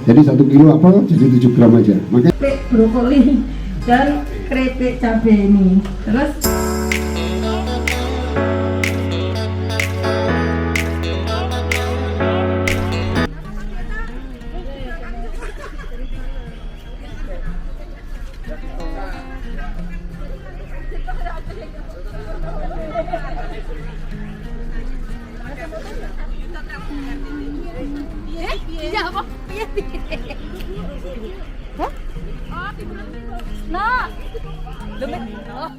Jadi 1 kilo apel jadi 7 gram aja. Makanya keripik brokoli dan keripik cabai ini. Terus Iya apa? Iya. Hah? Nah. Demet. Oh.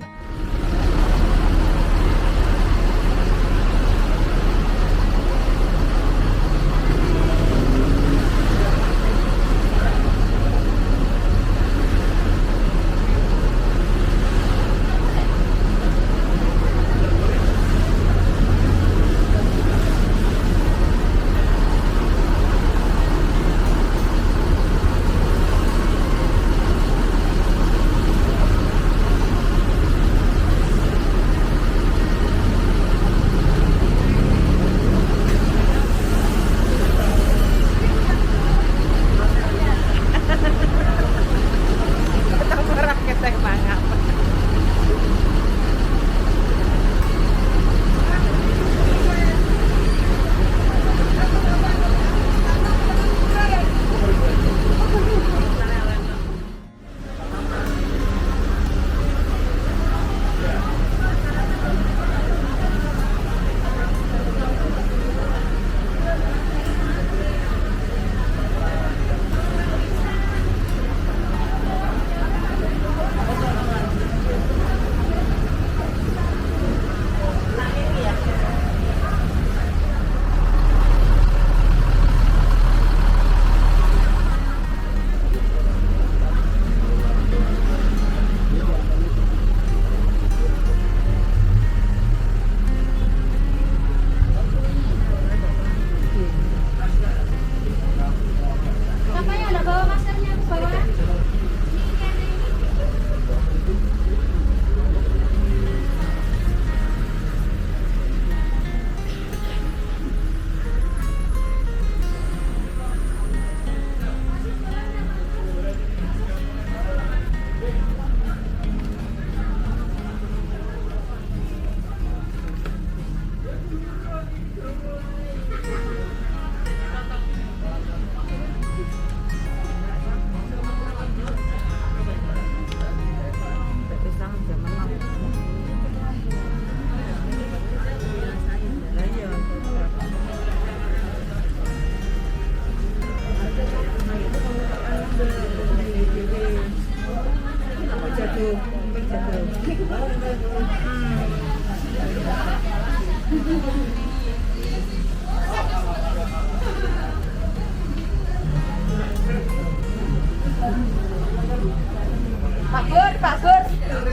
Pak Gur,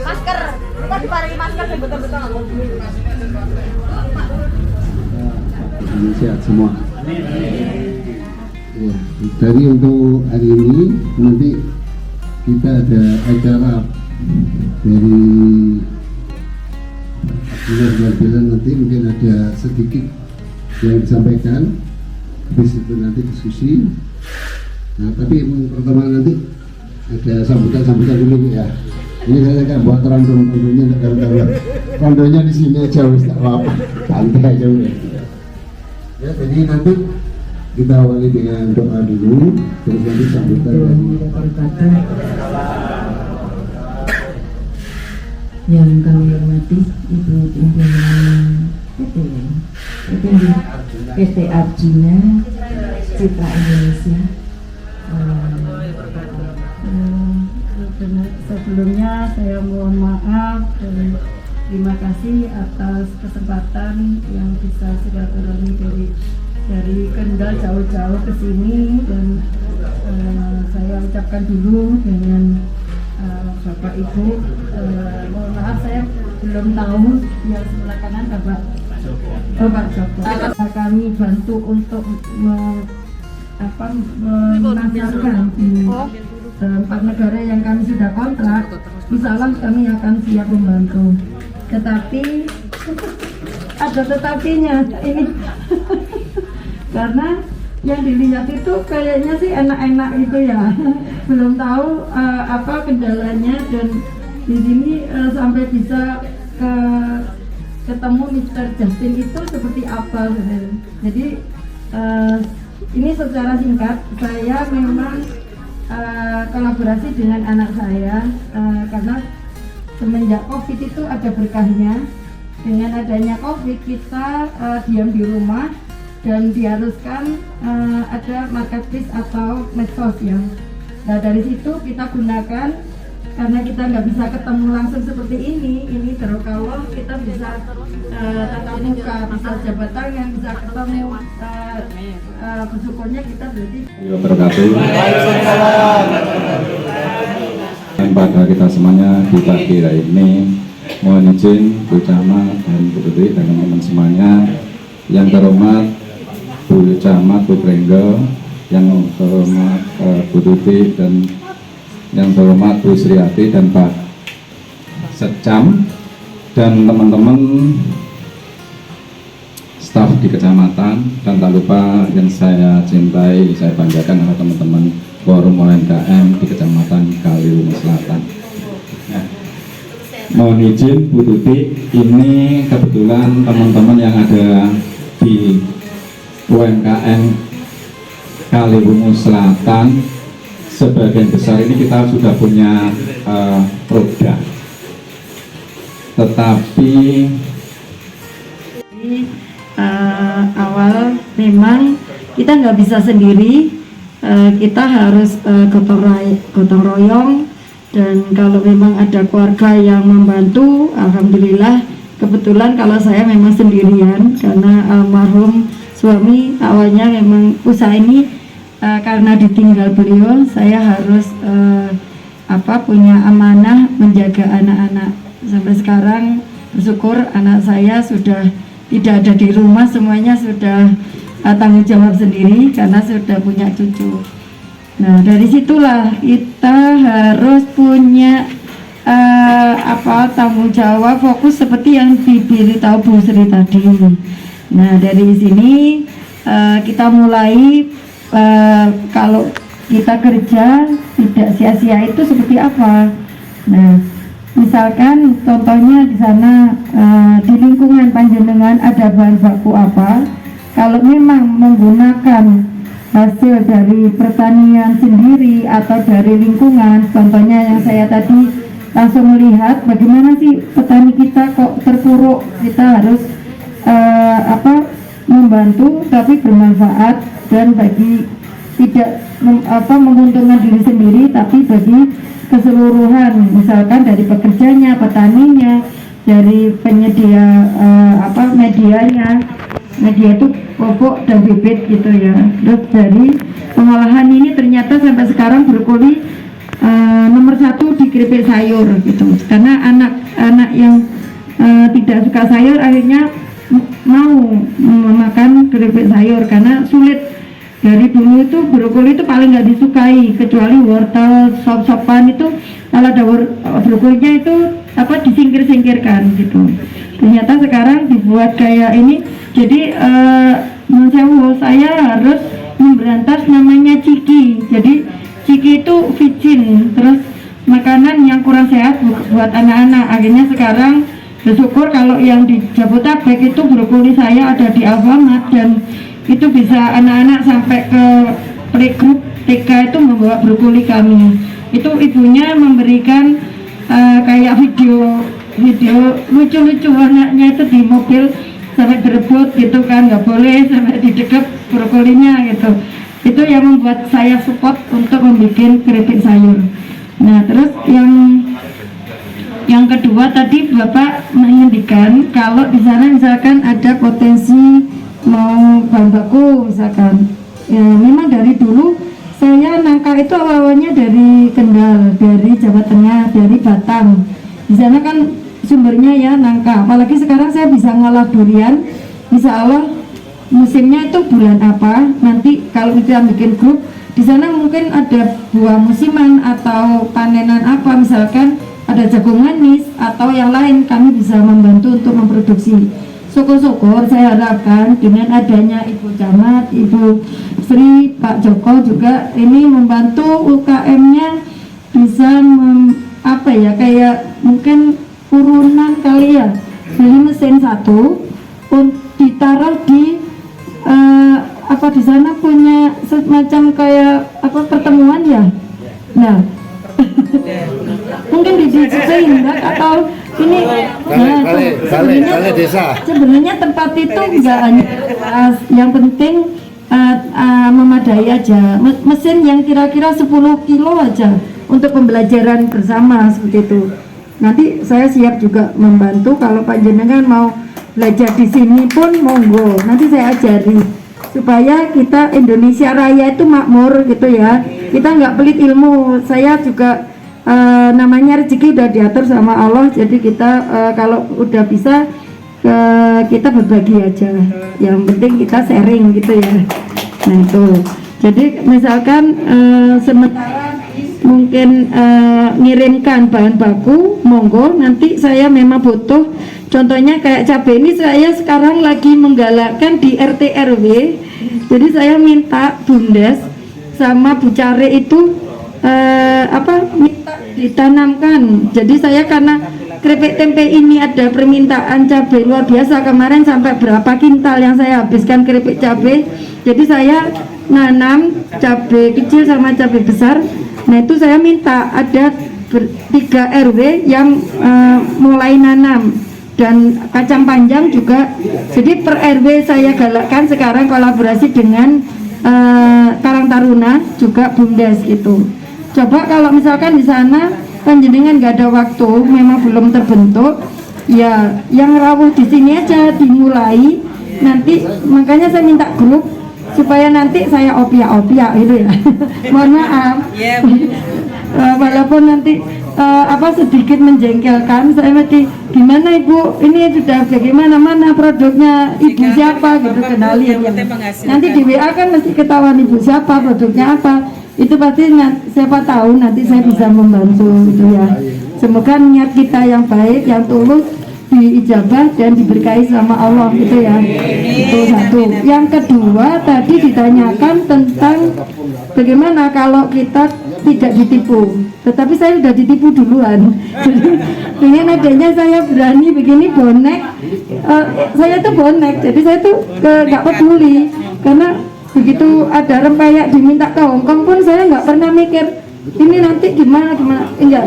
masker. Kita diparingi masker dan betul-betul nggak mau. sehat semua. Ya, jadi untuk hari ini nanti kita ada acara dari bilang nanti mungkin ada sedikit yang disampaikan, habis itu nanti diskusi. Nah, tapi pertama nanti ada sambutan dulu ya. Ini saya kan buat rondonya rondonya di sini aja, tak apa-apa, santai aja ya. Ya, jadi nanti kita awali dengan doa dulu, terus nanti sambutan dari yang kami hormati Ibu Pimpinan PT Arjuna Citra Indonesia. Sebelumnya saya mohon maaf dan terima kasih atas kesempatan yang bisa silaturahmi dari Kendal jauh-jauh ke sini, dan saya ucapkan dulu dengan Bapak Ibu, mohon maaf saya belum tahu yang sebelah kanan Bapak Joko. Kami bantu untuk memasarkan di 4 negara yang kami sudah kontrak. Insya Allah kami akan siap membantu. Tetapi ada tetapinya ini karena yang dilihat itu kayaknya sih enak-enak itu ya. Belum tahu apa kendalanya, dan di sini sampai bisa ketemu Mr. Justin itu seperti apa sebenarnya. Jadi ini secara singkat, saya memang kolaborasi dengan anak saya karena semenjak COVID itu ada berkahnya. Dengan adanya COVID kita diam di rumah dan diharuskan ada marketplace atau medsos ya. Nah dari situ kita gunakan, karena kita nggak bisa ketemu langsung seperti ini terus kalau kita bisa tatap muka, bisa jabat tangan, bisa ketemu, bersyukurnya kita berarti. Wabarakatuh. Dan pada kita semuanya di pagi hari ini, mohon izin Bu Camat dan Bu Tuti dan teman-teman semuanya yang terhormat Bu Camat, Bu Prenggel, yang terhormat Bu Tuti, dan yang terhormat Bu Sriati dan Pak Secam, dan teman-teman staf di kecamatan, dan tak lupa yang saya cintai, saya banggakan adalah teman-teman forum UMKM di Kecamatan Kaliwungu Selatan. Nah, mohon izin Bu Tuti, ini kebetulan teman-teman yang ada di UMKM Kaliwungu Selatan sebagian besar ini kita sudah punya produk, tetapi awal memang kita nggak bisa sendiri, kita harus gotong royong, dan kalau memang ada keluarga yang membantu, alhamdulillah. Kebetulan kalau saya memang sendirian karena almarhum suami awalnya memang usaha ini karena ditinggal beliau, saya harus punya amanah menjaga anak-anak. Sampai sekarang bersyukur anak saya sudah tidak ada di rumah, semuanya sudah tanggung jawab sendiri karena sudah punya cucu. Nah dari situlah kita harus punya tanggung jawab, fokus seperti yang diberitahu Bu Sri tadi. Nah dari sini kita mulai, kalau kita kerja tidak sia-sia itu seperti apa. Nah misalkan contohnya di sana di lingkungan panjenengan ada bahan baku apa, kalau memang menggunakan hasil dari pertanian sendiri atau dari lingkungan, contohnya yang saya tadi langsung melihat bagaimana sih petani kita kok terpuruk, kita harus membantu tapi bermanfaat dan bagi tidak menguntungkan diri sendiri tapi bagi keseluruhan, misalkan dari pekerjanya, petaninya, dari penyedia medianya, media itu pupuk dan bibit gitu ya. Terus dari pengolahan ini ternyata sampai sekarang brokoli nomor 1 di keripik sayur gitu, karena anak-anak yang tidak suka sayur akhirnya mau memakan keripik sayur karena sulit. Dari dulu itu brokoli itu paling nggak disukai, kecuali wortel, sop-sopan itu kalau ada brokolinya itu disingkir-singkirkan gitu. Ternyata sekarang dibuat kayak ini, jadi saya harus memberantas namanya ciki. Jadi ciki itu vicin, terus makanan yang kurang sehat buat anak-anak. Akhirnya sekarang bersyukur kalau yang di Jabodetabek itu brokoli saya ada di Alfamart, dan itu bisa anak-anak sampai ke playgroup TK itu membawa brokoli kami. Itu ibunya memberikan kayak video lucu-lucu anaknya itu di mobil sampai berebut gitu kan, nggak boleh sampai didekap brokolinya gitu. Itu yang membuat saya support untuk membuat keripik sayur. Nah terus yang kedua tadi Bapak mengindikan kalau di sana misalkan ada potensi mau bahan baku misalkan ya, memang dari dulu saya nangka itu awalnya dari Kendal, dari Jawa Tengah, dari Batam. Di sana kan sumbernya ya nangka, apalagi sekarang saya bisa ngolah durian, insya Allah musimnya itu bulan apa, nanti kalau kita bikin grup di sana mungkin ada buah musiman atau panenan apa, misalkan ada jagung manis atau yang lain, kami bisa membantu untuk memproduksi. Syukur-syukur saya harapkan dengan adanya Ibu Camat, Ibu Yusri, Pak Joko juga ini membantu UKM-nya bisa apa ya, kayak mungkin urunan kali ya, beli mesin satu ditaruh di apa di sana punya semacam kayak apa pertemuan ya. Nah mungkin di sehingga atau ini balai desa. Sebenarnya tempat itu enggak hanya yang penting memadai aja, mesin yang kira-kira 10 kilo aja untuk pembelajaran bersama seperti itu. Nanti saya siap juga membantu kalau Pak Jenengan mau belajar di sini pun monggo, nanti saya ajari supaya kita Indonesia Raya itu makmur gitu ya. Kita nggak pelit ilmu. Saya juga namanya rezeki udah diatur sama Allah, jadi kita kalau udah bisa kita berbagi aja. Yang penting kita sharing gitu ya. Nah itu. Jadi misalkan sementara mungkin ngirimkan bahan baku, monggo. Nanti saya memang butuh. Contohnya kayak cabai ini saya sekarang lagi menggalakkan di RT RW. Jadi saya minta Bundes sama Bu Care itu minta ditanamkan. Jadi saya karena keripik tempe ini ada permintaan cabai luar biasa, kemarin sampai berapa kintal yang saya habiskan keripik cabai. Jadi saya nanam cabai kecil sama cabai besar. Nah itu saya minta ada 3 RW yang mulai nanam, dan kacang panjang juga. Jadi per RW saya galakkan sekarang kolaborasi dengan Karang Taruna juga Bumdes gitu. Coba kalau misalkan di sana panjenengan nggak ada waktu, memang belum terbentuk, ya yang rawuh di sini aja dimulai. Nanti makanya saya minta grup supaya nanti saya opia itu ya. Mohon maaf. Walaupun nanti sedikit menjengkelkan, saya mesti gimana Ibu, ini sudah bagaimana, mana produknya Ibu siapa gitu, kenalin ya. Nanti di WA kan mesti ketahuan Ibu siapa, produknya apa, itu pasti siapa tahu nanti saya bisa membantu gitu ya. Semoga niat kita yang baik, yang tulus diijabah dan diberkahi sama Allah gitu ya. Itu satu. Yang kedua tadi ditanyakan tentang bagaimana kalau kita tidak ditipu, tetapi saya sudah ditipu duluan. Dengan adanya saya berani begini bonek, saya tuh bonek, jadi saya tuh nggak peduli, karena begitu ada rempeyek diminta ke Hongkong pun saya nggak pernah mikir ini nanti gimana, enggak.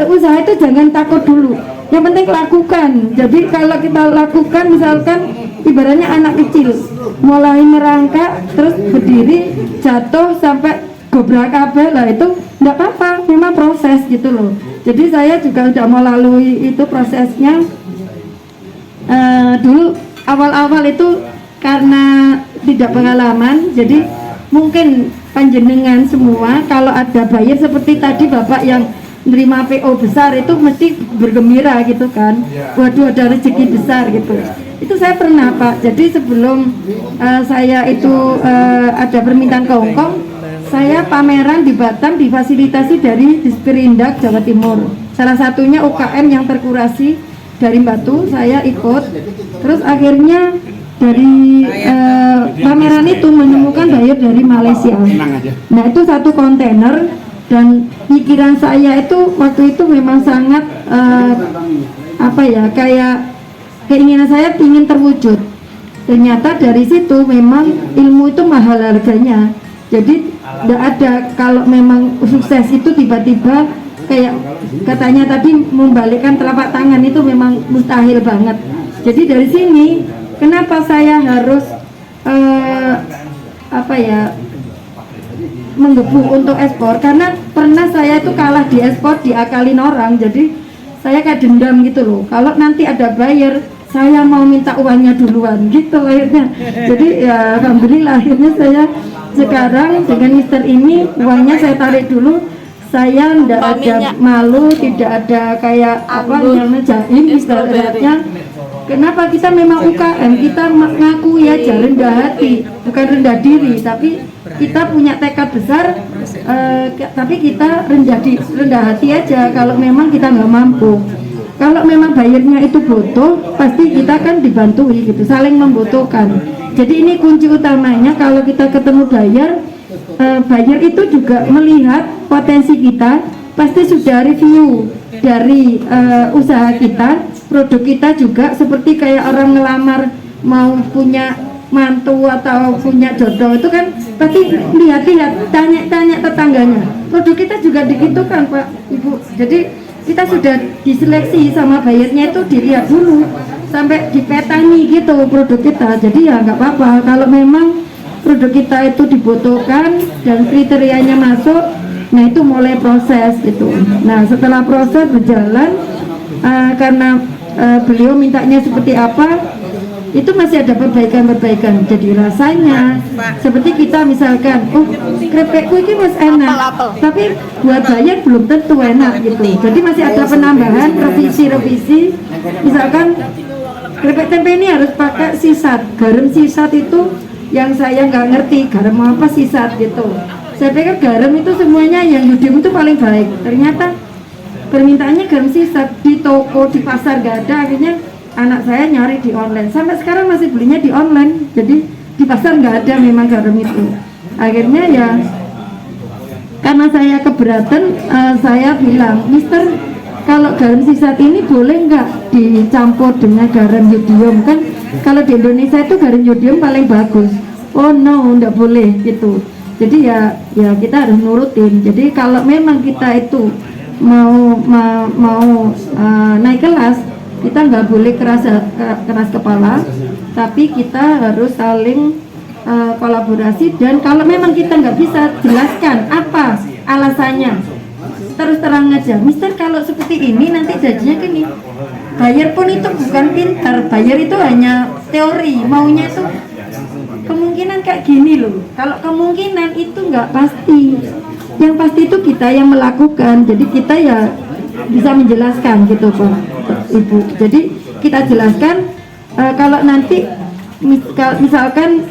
Usaha itu jangan takut dulu, yang penting lakukan. Jadi kalau kita lakukan, misalkan ibaratnya anak kecil mulai merangkak terus berdiri jatuh sampai gobrak kabel lah, itu enggak apa-apa, memang proses gitu loh. Jadi saya juga sudah melalui itu prosesnya. Dulu awal-awal itu karena tidak pengalaman, jadi mungkin panjenengan semua kalau ada buyer seperti tadi Bapak yang menerima PO besar itu mesti bergembira gitu kan, waduh ada rezeki besar gitu. Itu saya pernah Pak, jadi sebelum saya itu ada permintaan ke Hongkong, saya pameran di Batam difasilitasi dari Disperindak Jawa Timur, salah satunya UKM yang terkurasi dari Batu, saya ikut. Terus akhirnya dari pameran itu menemukan buyer dari Malaysia. Nah itu 1 kontainer, dan pikiran saya itu waktu itu memang sangat kayak keinginan saya ingin terwujud. Ternyata dari situ memang ilmu itu mahal harganya. Jadi tidak ada, kalau memang sukses itu tiba-tiba kayak katanya tadi membalikkan telapak tangan, itu memang mustahil banget. Jadi dari sini kenapa saya harus menggebu untuk ekspor, karena pernah saya itu kalah di ekspor, diakalin orang, jadi saya kayak dendam gitu loh. Kalau nanti ada buyer, saya mau minta uangnya duluan gitu akhirnya. Jadi ya alhamdulillah akhirnya saya sekarang dengan Mister ini uangnya saya tarik dulu. Saya tidak ada malu, tidak ada kayak namanya jaim istilahnya. Kenapa kita memang UKM, kita ngaku aja rendah hati, bukan rendah diri, tapi kita punya tekad besar, tapi kita rendah hati aja kalau memang kita nggak mampu. kalau memang bayarnya itu butuh, pasti kita kan dibantui gitu, saling membutuhkan. Jadi ini kunci utamanya kalau kita ketemu bayar, bayar itu juga melihat potensi kita, pasti sudah review dari usaha kita, produk kita juga seperti kayak orang ngelamar mau punya mantu atau punya jodoh itu kan pasti lihat-lihat, tanya-tanya tetangganya. Produk kita juga digitukan Pak Ibu. Jadi kita sudah diseleksi sama bayarnya itu dilihat dulu sampai dipetani gitu produk kita. Jadi ya nggak apa-apa kalau memang produk kita itu dibutuhkan dan kriterianya masuk, nah itu mulai proses gitu. Nah setelah proses berjalan karena beliau mintanya seperti apa, itu masih ada perbaikan-perbaikan. Jadi rasanya seperti kita misalkan, oh krepekku ini mas enak, tapi buat bayar belum tentu enak gitu. Jadi masih ada penambahan, revisi. Misalkan krepek tempe ini harus pakai sisat, garam sisat itu yang saya nggak ngerti, garam apa sisat gitu. Saya pikir garam itu semuanya yang yodium itu paling baik. Ternyata permintaannya garam sisat, di toko, di pasar nggak ada. Akhirnya anak saya nyari di online, sampai sekarang masih belinya di online. Jadi di pasar nggak ada memang garam itu. Akhirnya ya karena saya keberatan, saya bilang, Mister, kalau garam sisat ini boleh nggak dicampur dengan garam yodium? Kan kalau di Indonesia itu garam yodium paling bagus. Oh no, nggak boleh gitu. Jadi ya kita harus nurutin. Jadi kalau memang kita itu mau naik kelas, kita nggak boleh keras kepala, tapi kita harus saling kolaborasi. Dan kalau memang kita nggak bisa jelaskan apa alasannya, terus terang aja, Mister kalau seperti ini nanti jadinya gini. Bayar pun itu bukan pintar, bayar itu hanya teori, maunya itu kemungkinan kayak gini loh. Kalau kemungkinan itu nggak pasti, yang pasti itu kita yang melakukan. Jadi kita ya bisa menjelaskan gitu Pak Ibu. Jadi kita jelaskan kalau nanti misalkan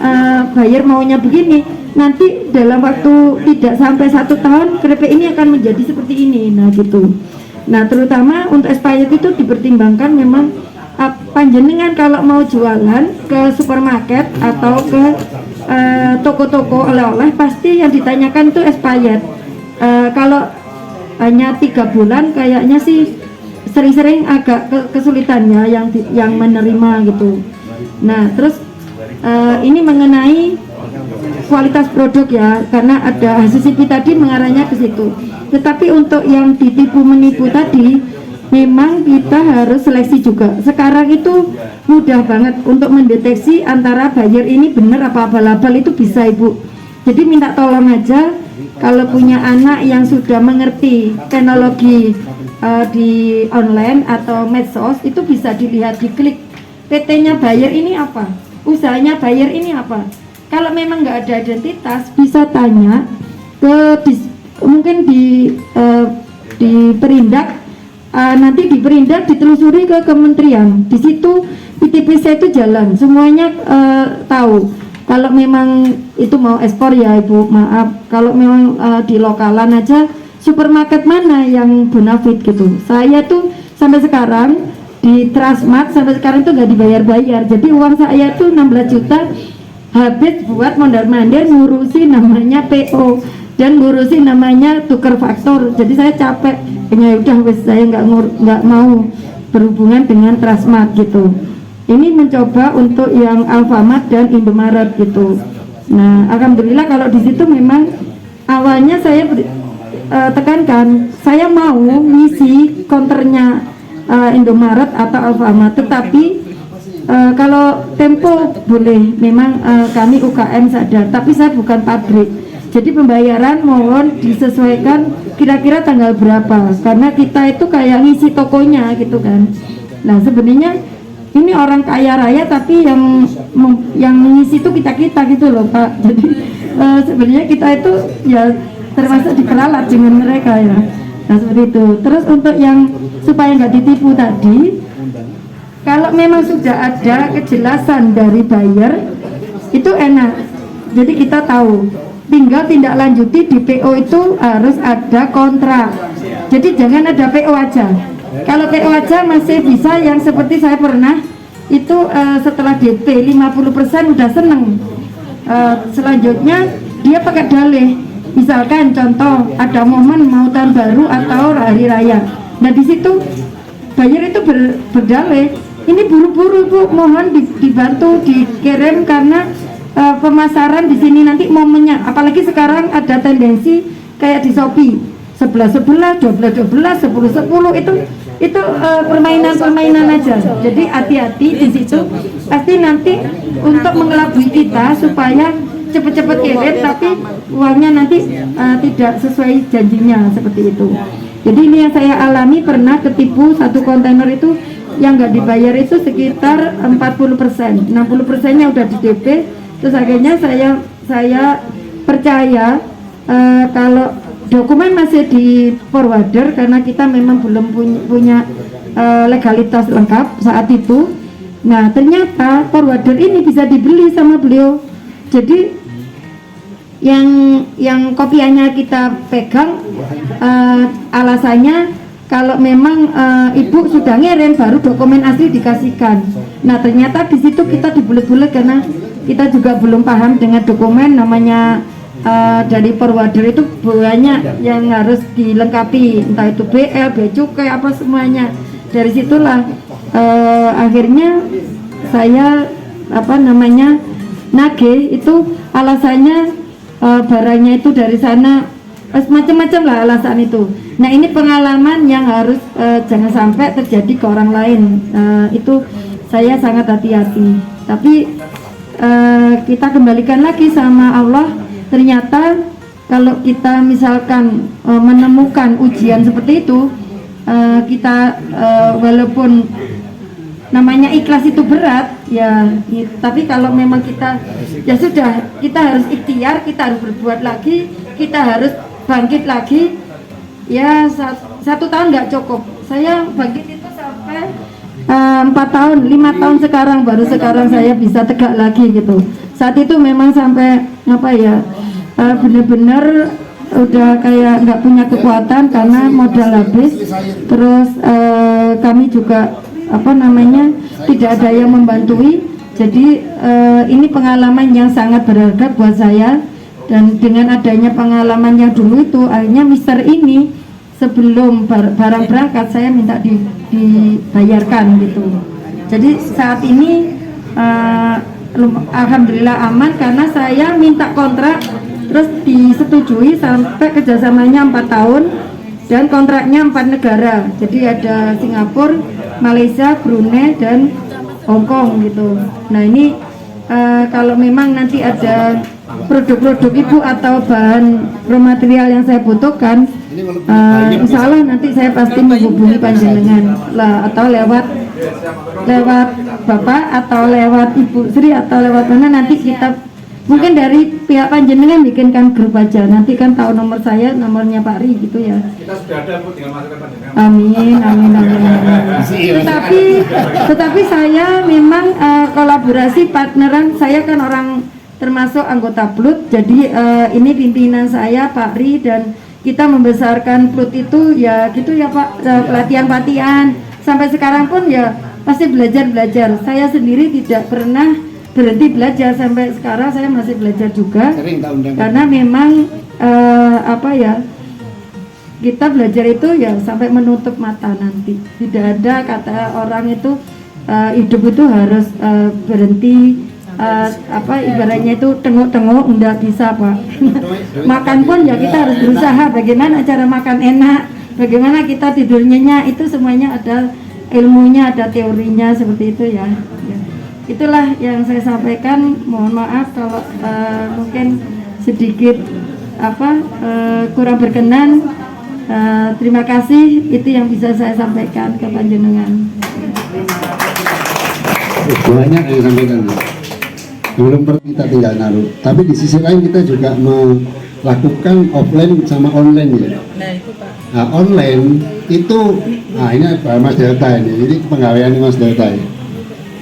buyer maunya begini, nanti dalam waktu tidak sampai 1 tahun keripik ini akan menjadi seperti ini. Nah gitu. Nah terutama untuk expired itu dipertimbangkan memang panjenengan kalau mau jualan ke supermarket atau ke toko-toko oleh-oleh, pasti yang ditanyakan itu expired. Kalau hanya 3 bulan kayaknya sih sering-sering agak kesulitannya yang menerima gitu. Nah terus ini mengenai kualitas produk ya, karena ada hasil CP tadi mengarahnya ke situ. Tetapi untuk yang ditipu menipu tadi, memang kita harus seleksi juga. Sekarang itu mudah banget untuk mendeteksi antara buyer ini benar apa abal-abal, itu bisa Ibu. Jadi minta tolong aja kalau punya anak yang sudah mengerti teknologi di online atau medsos, itu bisa dilihat, diklik PT-nya buyer ini apa, usahanya buyer ini apa. Kalau memang nggak ada identitas, bisa tanya ke mungkin di Perindak, nanti di Perindak ditelusuri ke kementerian. Di situ PTPC itu jalan, semuanya tahu. Kalau memang itu mau ekspor ya Ibu, maaf. Kalau memang di lokalan aja, supermarket mana yang bonafit gitu. Saya tuh sampai sekarang di Transmart sampai sekarang tuh nggak dibayar-bayar. Jadi uang saya tuh 16 juta habis buat mondar-mandir ngurusi namanya PO dan ngurusi namanya tuker faktur. Jadi saya capek, ya udah wes, saya nggak mau berhubungan dengan Transmart gitu. Ini mencoba untuk yang Alfamart dan Indomaret gitu. Nah alhamdulillah kalau di situ memang awalnya saya tekankan, saya mau ngisi konternya Indomaret atau Alfamart, tetapi kalau Tempo boleh, memang kami UKM sadar, tapi saya bukan pabrik. Jadi pembayaran mohon disesuaikan kira-kira tanggal berapa, karena kita itu kayak ngisi tokonya gitu kan. Nah sebenarnya ini orang kaya raya, tapi yang ngisi itu kita gitu loh Pak. Jadi sebenarnya kita itu ya termasuk diperalat dengan mereka ya. Nah seperti itu. Terus untuk yang supaya nggak ditipu tadi, kalau memang sudah ada kejelasan dari buyer itu enak, jadi kita tahu, tinggal tindak lanjuti di PO itu harus ada kontrak. Jadi jangan ada PO aja, Kalau PO aja masih bisa, yang seperti saya pernah itu setelah DP 50% udah seneng. Selanjutnya dia pakai dalih, misalkan contoh ada momen mau tahun baru atau hari raya. Nah di situ buyer itu berdalih, ini buru-buru Bu, mohon dibantu dikirim karena pemasaran di sini nanti momennya. Apalagi sekarang ada tendensi kayak di Shopee 11-11, 12-12, 10-10 itu permainan aja. Jadi hati-hati di situ, pasti nanti untuk mengelabui kita supaya cepet-cepet kirim tapi uangnya nanti tidak sesuai janjinya, seperti itu. Jadi ini yang saya alami, pernah ketipu satu kontainer itu yang nggak dibayar itu sekitar 40%, 60%-nya udah di DP. Terus akhirnya saya percaya kalau dokumen masih di forwarder karena kita memang belum punya legalitas lengkap saat itu. Nah ternyata forwarder ini bisa dibeli sama beliau. Jadi yang kopiannya kita pegang, alasannya kalau memang ibu sudah ngirim baru dokumen asli dikasihkan. Nah ternyata di situ kita dibulet-bulet karena kita juga belum paham dengan dokumen, namanya dari forwarder itu banyak yang harus dilengkapi, entah itu BL, bea cukai, apa semuanya. Dari situlah akhirnya saya nagih itu alasannya barangnya itu dari sana, macam-macam lah alasan itu. Nah ini pengalaman yang harus jangan sampai terjadi ke orang lain. Itu saya sangat hati-hati. Tapi kita kembalikan lagi sama Allah. Ternyata kalau kita misalkan menemukan ujian seperti itu, kita walaupun namanya ikhlas itu berat ya, tapi kalau memang kita ya sudah, kita harus ikhtiar, kita harus berbuat lagi, kita harus bangkit lagi. Ya 1 tahun nggak cukup, saya bangkit itu sampai 4 tahun, 5 tahun sekarang, baru sekarang saya bisa tegak lagi gitu. Saat itu memang sampai benar-benar udah kayak nggak punya kekuatan karena modal habis. Terus kami juga tidak ada yang membantui. Jadi ini pengalaman yang sangat berharga buat saya. Dan dengan adanya pengalaman yang dulu itu, akhirnya Mister ini sebelum barang berangkat saya minta dibayarkan gitu. Jadi saat ini alhamdulillah aman karena saya minta kontrak terus disetujui sampai kerjasamanya 4 tahun dan kontraknya 4 negara. Jadi ada Singapura, Malaysia, Brunei dan Hong Kong gitu. Nah ini kalau memang nanti ada produk-produk ibu atau bahan raw material yang saya butuhkan, insya Allah nanti saya pasti menghubungi panjenengan lah, atau lewat bapak atau lewat ibu Sri atau lewat mana, nanti kita mungkin dari pihak panjenengan bikinkan grup aja, nanti kan tahu nomor saya, nomornya Pak Ri gitu ya. Kita sudah ada Bu, tinggal masukkan panjenengan. Amin. Tetapi saya memang kolaborasi partneran, saya kan orang termasuk anggota PLUT, jadi ini pimpinan saya Pak Ri, dan kita membesarkan PLUT itu ya gitu ya Pak, pelatihan sampai sekarang pun ya pasti belajar. Saya sendiri tidak pernah berhenti belajar, sampai sekarang saya masih belajar juga. Karena memang kita belajar itu ya sampai menutup mata nanti. Tidak ada kata orang itu hidup itu harus berhenti. Ibaratnya itu tengok-tengok, enggak bisa Pak. Makan pun ya kita harus berusaha bagaimana cara makan enak, bagaimana kita tidur nyenyak, itu semuanya ada ilmunya, ada teorinya, seperti itu ya. Itulah yang saya sampaikan. Mohon maaf kalau mungkin sedikit kurang berkenan. Terima kasih, itu yang bisa saya sampaikan ke panjenengan. Banyak yang disampaikan. Belum pernah kita tinggal naruh, tapi di sisi lain kita juga melakukan offline sama online ya. Nah online itu, ini Mas Delta ini penggawaian Mas Delta ya.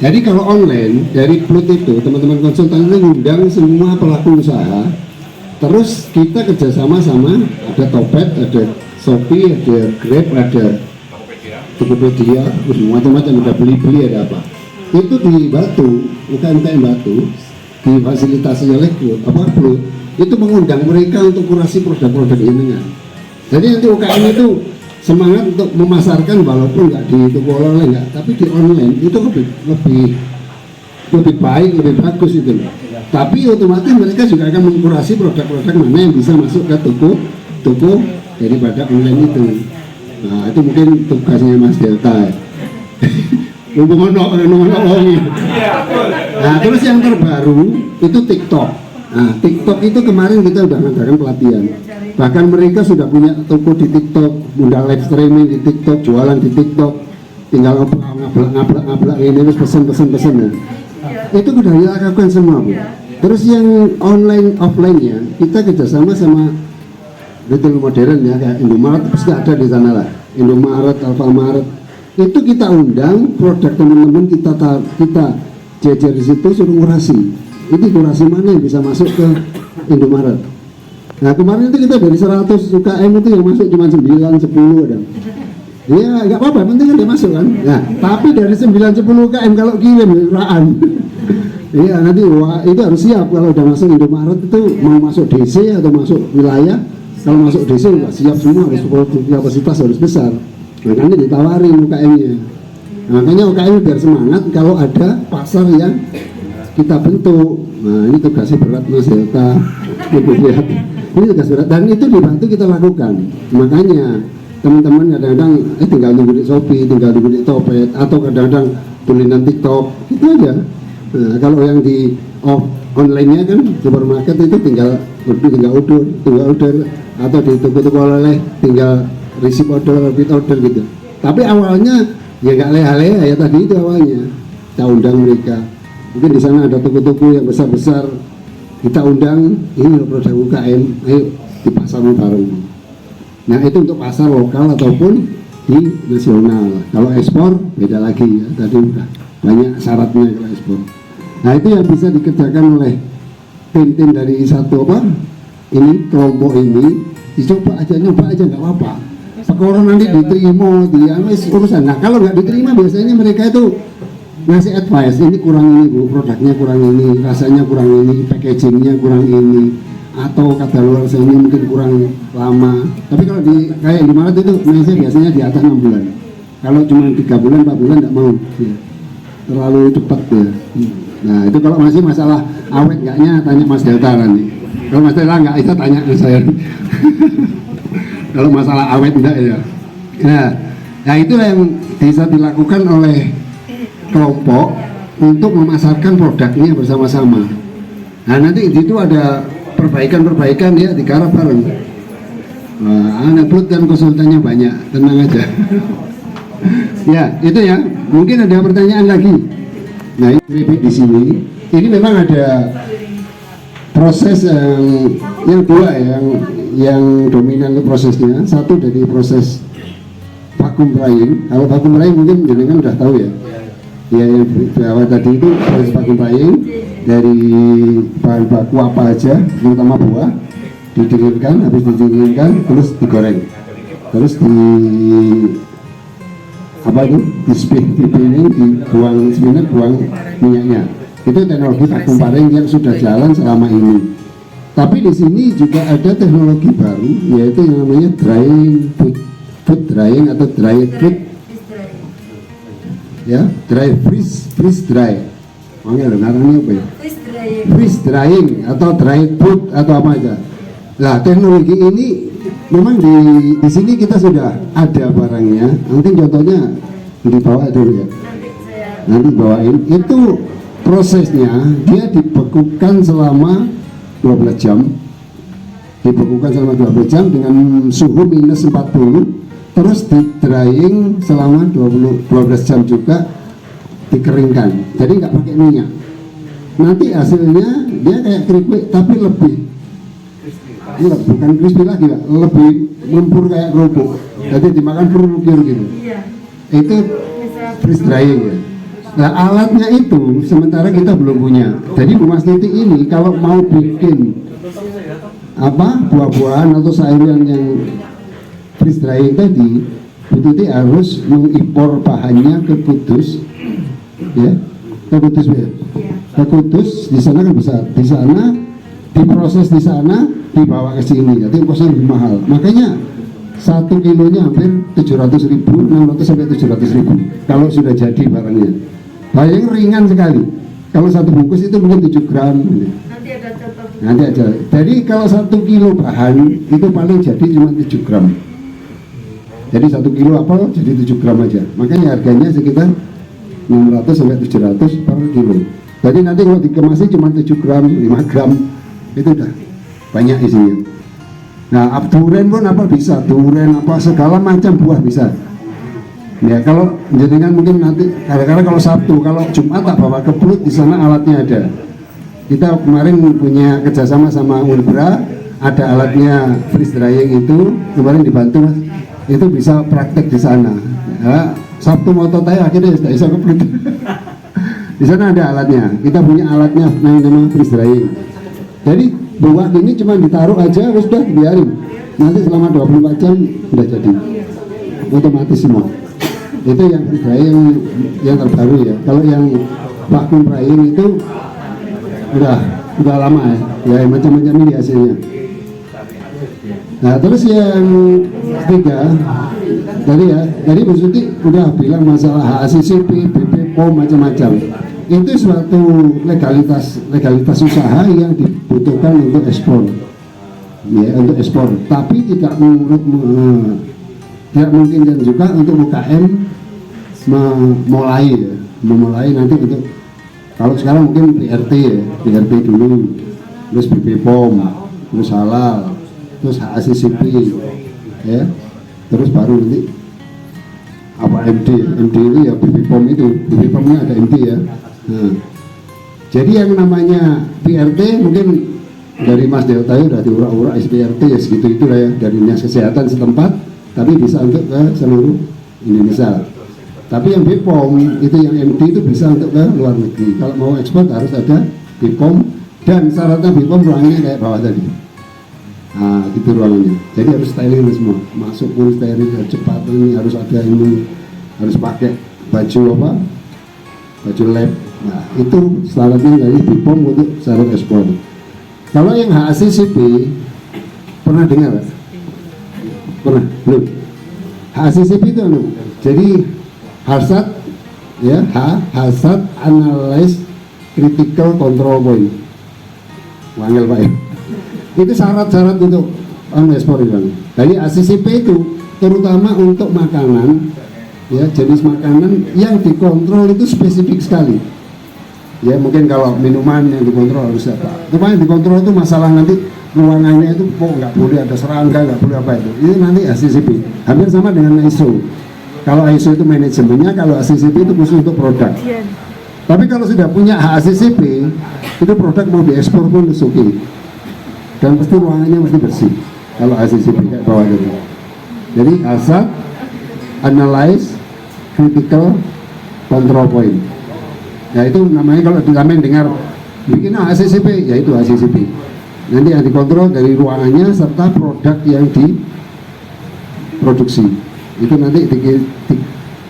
Jadi kalau online dari PLUT itu teman-teman konsultan itu ngundang semua pelaku usaha, terus kita kerjasama sama ada Topet, ada Shopee, ada Grab, ada Tokopedia, macam-macam, ada beli-beli, ada apa. Itu di Batu, UKM Batu, difasilitasi oleh Klub, itu mengundang mereka untuk kurasi produk-produk jenengan. Jadi nanti UKM itu semangat untuk memasarkan walaupun nggak di toko oleh nggak, tapi di online itu lebih baik, lebih bagus itu. Tapi otomatis mereka juga akan mengkurasi produk-produk mana yang bisa masuk ke toko daripada online itu. Nah itu mungkin tugasnya Mas Delta. Nah terus yang terbaru itu TikTok. Nah TikTok itu kemarin kita sudah mengadakan pelatihan. Bahkan mereka sudah punya toko di TikTok, undang live streaming di TikTok, jualan di TikTok, tinggal ngablak ini terus pesen ya. Itu sudah dilakukan semua Bu. Terus yang online offline-nya kita kerjasama sama retail modern ya, kayak Indomaret pasti ada di sana lah, Indomaret, Alfamaret. Itu kita undang produk teman-teman kita jejer di situ, suruh kurasi. Itu kurasi mana yang bisa masuk ke Indomaret. Nah kemarin itu kita dari 100 UKM itu yang masuk cuma 9, 10 ada. Ya nggak apa-apa, penting kan dia masuk kan. Nah tapi dari 9, 10 UKM kalau kirim uraan. Iya nanti itu harus siap kalau udah masuk Indomaret itu mau masuk DC atau masuk wilayah. Kalau masuk DC nggak siap semua, harus kapasitas harus besar. Makanya ditawarin UKM-nya. Nah, makanya UKM biar semangat kalau ada pasar yang kita bentuk. Nah ini tugasnya berat Mas Delta. Ini tugas berat dan itu dibantu kita lakukan. Makanya teman-teman kadang-kadang tinggal nunggu di Shopee, tinggal nunggu di Topet, atau kadang-kadang tulisan TikTok, itu aja. Nah, kalau yang di online-nya kan supermarket itu tinggal order atau di toko-toko oleh tinggal receipt order, repeat order gitu. Tapi awalnya ya nggak leha-leha ya tadi itu awalnya. Kita undang mereka. Mungkin di sana ada toko-toko yang besar-besar. Kita undang ini produk UKM, ayo dipasarkan bareng. Nah itu untuk pasar lokal ataupun di nasional. Kalau ekspor beda lagi ya. Tadi udah banyak syaratnya kalau ekspor. Nah itu yang bisa dikerjakan oleh tim-tim dari kelompok ini. Dicoba aja, nyoba aja nggak apa-apa. Sekarang nanti diterima, urusan. Nah kalau nggak diterima biasanya mereka itu ngasih advice, ini kurang ini Bu, produknya kurang ini, rasanya kurang ini, packagingnya kurang ini, atau kadaluarsanya mungkin kurang lama. Tapi kalau kayak di Maret itu biasanya di atas 6 bulan. Kalau cuma 3 bulan, 4 bulan nggak mau ya. Terlalu cepat ya. Nah itu kalau masih masalah awet nggaknya tanya Mas Delta nanti. Kalau Mas Delta nggak bisa tanya ke saya. Kalau masalah awet enggak ya. Nah itu yang bisa dilakukan oleh kelompok untuk memasarkan produknya bersama-sama. Nah nanti di situ ada perbaikan ya digarap bareng. Anak Plut dan konsultannya banyak, tenang aja. Ya itu ya. Mungkin ada pertanyaan lagi. Nah ini di sini. Ini memang ada proses yang dua yang dominan itu prosesnya. Satu dari proses vakum drying. Kalau vakum drying mungkin jenengan udah tahu ya. Ya yang bawah tadi itu proses vakum drying dari bahan baku apa aja, terutama buah, didinginkan, habis didinginkan terus digoreng, terus dispinning, dibuang spinner, buang minyaknya. Itu teknologi vakum drying yang sudah jalan selama ini. Tapi di sini juga ada teknologi baru yaitu yang namanya drying food drying atau dry food ya, dry freeze dry. Makanya lo namanya apa ya? Freeze drying atau dry food atau apa aja. Nah teknologi ini memang di sini kita sudah ada barangnya. Nanti contohnya dibawa dulu ya. Nanti bawain. Itu prosesnya dia dibekukan selama 12 jam. Dibekukan selama 12 jam dengan suhu minus 40. Terus di drying selama 12 jam juga, dikeringkan. Jadi nggak pakai minyak. Nanti hasilnya dia kayak keripik tapi lebih bukan crispy lagi Pak, lebih lumpur kayak kerupuk. Jadi dimakan kerupuk gitu. Itu freeze drying ya. Nah alatnya itu sementara kita belum punya. Jadi Bu Mas Titi ini kalau mau bikin buah-buahan atau sayuran yang freeze drying tadi, Bu Tuti harus mengimpor bahannya ke Kudus, ya, ke Kudus, ya. Ke Kudus, di sana kan besar, di sana diproses di sana, dibawa ke sini, jadi kosnya lebih mahal. Makanya 1 kilonya hampir 700.000, 600 sampai 700.000 kalau sudah jadi barangnya. Barangnya ringan sekali. Kalau 1 bungkus itu mungkin 7 gram. Nanti ada contoh. Nanti aja. Jadi kalau 1 kilo bahan itu paling jadi cuma 7 gram. Jadi 1 kilo apel jadi 7 gram aja. Makanya harganya sekitar 600 sampai 700 per kilo. Jadi nanti kalau dikemasi cuma 7 gram, 5 gram itu udah banyak isinya. Nah, durian pun apa bisa, durian apa segala macam buah bisa. Ya kalau jenengan mungkin nanti kadang-kadang kalau Sabtu, kalau Jumat tak bawa ke Pluit, di sana alatnya ada. Kita kemarin punya kerjasama sama Unbra, ada alatnya freeze drying itu kemarin dibantu Mas. Itu bisa praktek di sana. Ya, Sabtu moto saya akhirnya sudah bisa ke Pluit. Di sana ada alatnya. Kita punya alatnya namanya freeze drying. Jadi buah ini cuma ditaruh aja, sudah biarin. Nanti selama 24 jam sudah jadi, otomatis semua. Itu yang freeze drying yang terbaru ya. Kalau yang vacuum drying itu udah lama ya macam-macam ini hasilnya. Nah terus yang ketiga tadi Bu Suti udah bilang masalah HACCP, BPOM macam-macam. Itu suatu legalitas usaha yang dibutuhkan untuk ekspor, ya untuk ekspor. Tapi tidak mungkin dan juga untuk UKM memulai nanti untuk, kalau sekarang mungkin PRT ya, PRT dulu, terus BPOM, terus halal, terus HACCP, ya, terus baru nanti apa MD itu ya BPOM-nya ada MD ya. Nah, jadi yang namanya PRT mungkin dari Mas Delta udah diurak-urak SPRT ya segitu itulah ya, dari dinas kesehatan setempat, tapi bisa untuk ke seluruh Indonesia. Tapi yang BPOM itu yang MD itu bisa untuk ke luar negeri. Kalau mau ekspor harus ada BPOM, dan syaratnya BPOM ruangannya kayak bawah tadi. Nah, itu ruangannya. Jadi harus steril semua. Masuk pun steril, cepat ini harus ada ini, harus pakai baju apa? Baju lab. Nah, itu syaratnya dari BPOM untuk syarat ekspor. Kalau yang HACCP pernah dengar? Pernah? Belum? HACCP itu jadi Hazard ya, Hazard Analyze Critical Control Point. Wangel Pak ya. Itu syarat-syarat untuk ekspor itu. Jadi HACCP itu terutama untuk makanan, ya jenis makanan yang dikontrol itu spesifik sekali. Ya mungkin kalau minuman yang dikontrol harus apa. Cuma yang dikontrol itu masalah nanti ruangannya itu kok nggak boleh ada serangga, nggak boleh apa itu. Ini nanti HACCP. Hampir sama dengan ISO. Kalau ISO itu manajemennya, kalau HACCP itu khusus untuk produk. Tapi kalau sudah punya HACCP, itu produk mau diekspor pun oke. Dan pasti ruangannya mesti bersih. Kalau HACCP kayak bawah itu. Jadi Hazard Analyze Critical Control Point. Ya itu namanya kalau dilamen dengar bikin HACCP, yaitu HACCP. Nanti yang dikontrol dari ruangannya serta produk yang diproduksi. Itu nanti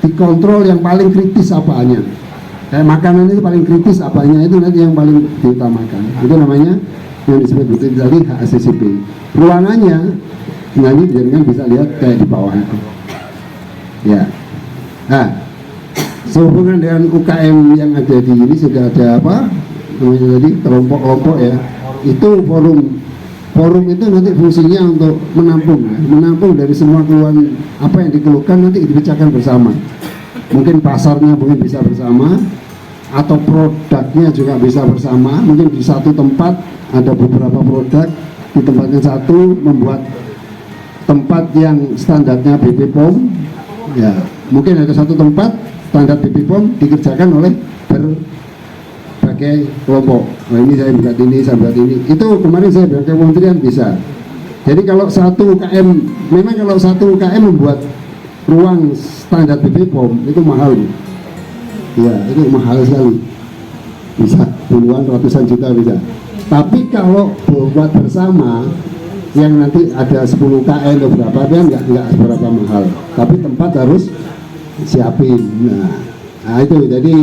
dikontrol yang paling kritis apanya. Kayak makanan itu paling kritis apanya, itu nanti yang paling diutamakan. Itu namanya yang disebut betul tadi HACCP. Ruangannya nanti jangan bisa lihat kayak di bawah itu. Ya. Nah, sehubungan dengan UKM yang ada di ini sudah ada apa namanya tadi kelompok-kelompok ya. Itu forum itu nanti fungsinya untuk menampung dari semua keluhan apa yang dikeluhkan, nanti dibicarakan bersama. Mungkin pasarnya mungkin bisa bersama, atau produknya juga bisa bersama. Mungkin di satu tempat ada beberapa produk, di tempat yang satu membuat tempat yang standarnya BPOM ya, mungkin ada satu tempat standar BPOM dikerjakan oleh berbagai kelompok. Nah, ini saya buat ini, saya buat ini. Itu kemarin saya bilang ke kementerian bisa. Jadi kalau satu UKM, memang kalau satu UKM membuat ruang standar BPOM itu mahal. Ya, itu mahal sekali. Bisa puluhan ratusan juta bisa. Tapi kalau buat bersama yang nanti ada 10 KN atau berapa dia nggak seberapa mahal, tapi tempat harus siapin. Nah itu jadi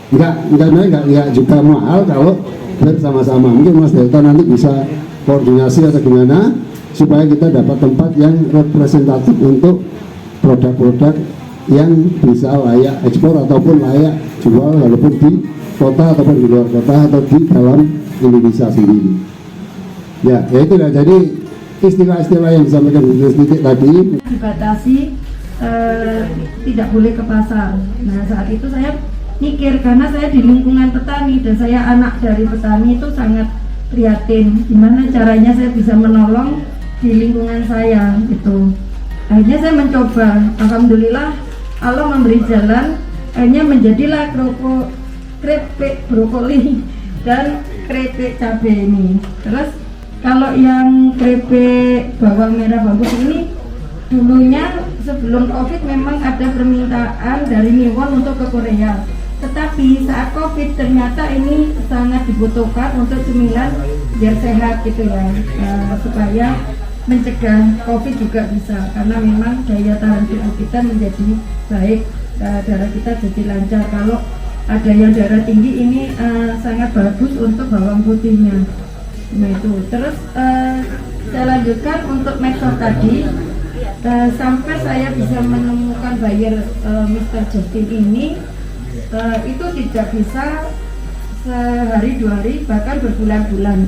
nggak juga mahal kalau bersama-sama. Mungkin Mas Delta nanti bisa koordinasi atau gimana supaya kita dapat tempat yang representatif untuk produk-produk yang bisa layak ekspor ataupun layak jual walaupun di kota ataupun di luar kota atau di dalam Indonesia sendiri. Ya itu lah. Jadi istilah-istilah yang disampaikan Bu Titik tadi dibatasi, tidak boleh ke pasar. Nah saat itu saya mikir, karena saya di lingkungan petani dan saya anak dari petani, itu sangat prihatin gimana caranya saya bisa menolong di lingkungan saya gitu. Akhirnya saya mencoba, alhamdulillah Allah memberi jalan, akhirnya menjadilah keripik brokoli dan keripik cabai ini. Terus kalau yang keripik bawang merah bambu ini dulunya sebelum COVID memang ada permintaan dari Niwon untuk ke Korea. Tetapi saat COVID ternyata ini sangat dibutuhkan untuk cemilan biar sehat gitu ya, supaya mencegah COVID juga bisa, karena memang daya tahan tubuh kita menjadi baik, darah kita jadi lancar. Kalau ada yang darah tinggi ini sangat bagus untuk bawang putihnya. Nah itu. Terus saya lanjutkan untuk medsos tadi, sampai saya bisa menemukan buyer Mr. Justin ini. Itu tidak bisa sehari dua hari, bahkan berbulan-bulan.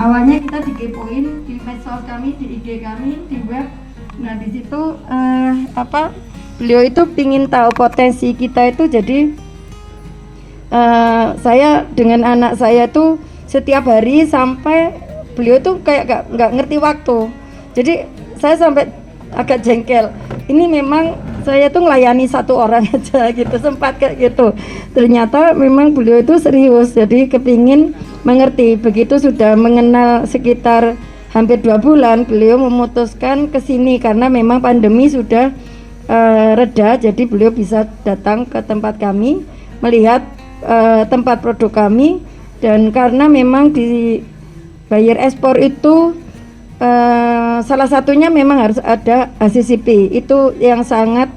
Awalnya kita dikepoin di medsos kami, di IG kami, di web. Nah di situ beliau itu ingin tahu potensi kita itu. Jadi saya dengan anak saya itu setiap hari sampai beliau itu kayak nggak ngerti waktu. Jadi saya sampai agak jengkel. Ini memang saya tuh ngelayani satu orang aja gitu, sempat kayak gitu. Ternyata memang beliau itu serius, jadi kepingin mengerti. Begitu sudah mengenal sekitar hampir 2 bulan, beliau memutuskan ke sini karena memang pandemi sudah reda. Jadi beliau bisa datang ke tempat kami, melihat tempat produk kami. Dan karena memang di buyer ekspor itu salah satunya memang harus ada HACCP. Itu yang sangat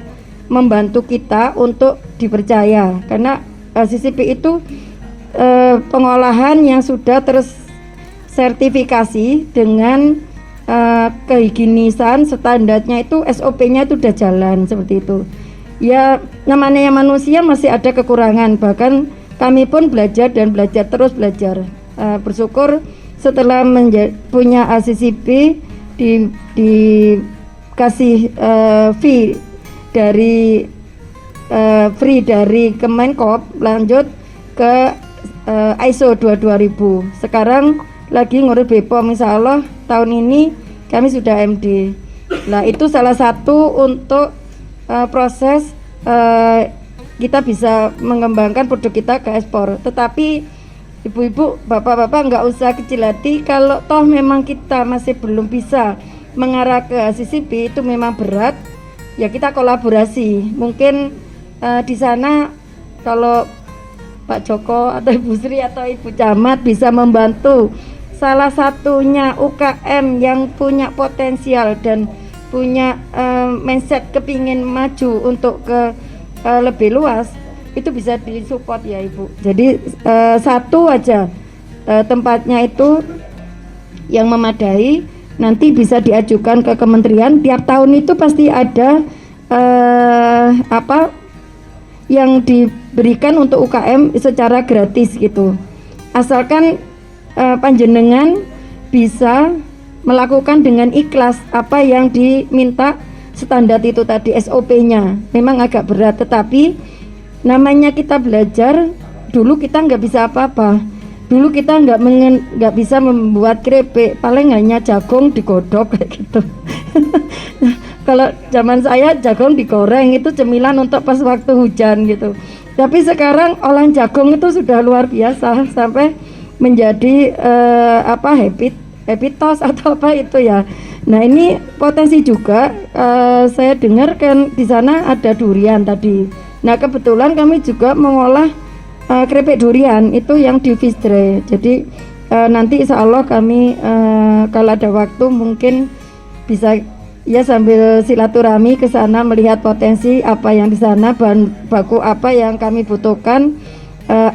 membantu kita untuk dipercaya, karena HACCP itu pengolahan yang sudah tersertifikasi dengan kehigienisan, standarnya itu SOP-nya itu udah jalan seperti itu. Ya namanya manusia masih ada kekurangan, bahkan kami pun belajar dan belajar terus belajar. Bersyukur setelah punya HACCP dikasih fee dari free dari Kemenkop, lanjut ke ISO 22000. Sekarang lagi ngurus BPOM, insya Allah tahun ini kami sudah MD. Nah itu salah satu untuk proses kita bisa mengembangkan produk kita ke ekspor. Tetapi ibu-ibu, bapak-bapak nggak usah kecil hati, kalau toh memang kita masih belum bisa mengarah ke HACCP, itu memang berat, ya kita kolaborasi. Mungkin di sana kalau Pak Joko atau Ibu Sri atau Ibu Camat bisa membantu salah satunya UKM yang punya potensial dan punya mindset kepingin maju untuk ke lebih luas, itu bisa disupport ya Ibu. Jadi satu aja tempatnya itu yang memadai, nanti bisa diajukan ke kementerian. Tiap tahun itu pasti ada yang diberikan untuk UKM secara gratis gitu. Asalkan panjenengan bisa melakukan dengan ikhlas apa yang diminta standar itu tadi, SOP-nya. Memang agak berat, tetapi namanya kita belajar, dulu kita nggak bisa apa-apa. Dulu kita nggak bisa membuat keripik, paling hanya jagung digodok kayak gitu. Kalau zaman saya jagung digoreng, itu cemilan untuk pas waktu hujan gitu. Tapi sekarang olahan jagung itu sudah luar biasa, sampai menjadi habitos atau apa itu ya. Nah ini potensi juga, saya dengar kan di sana ada durian tadi. Nah kebetulan kami juga mengolah keripik durian itu yang di freeze dry. Jadi nanti insya Allah kami kalau ada waktu mungkin bisa ya sambil silaturahmi ke sana melihat potensi apa yang di sana, bahan baku apa yang kami butuhkan,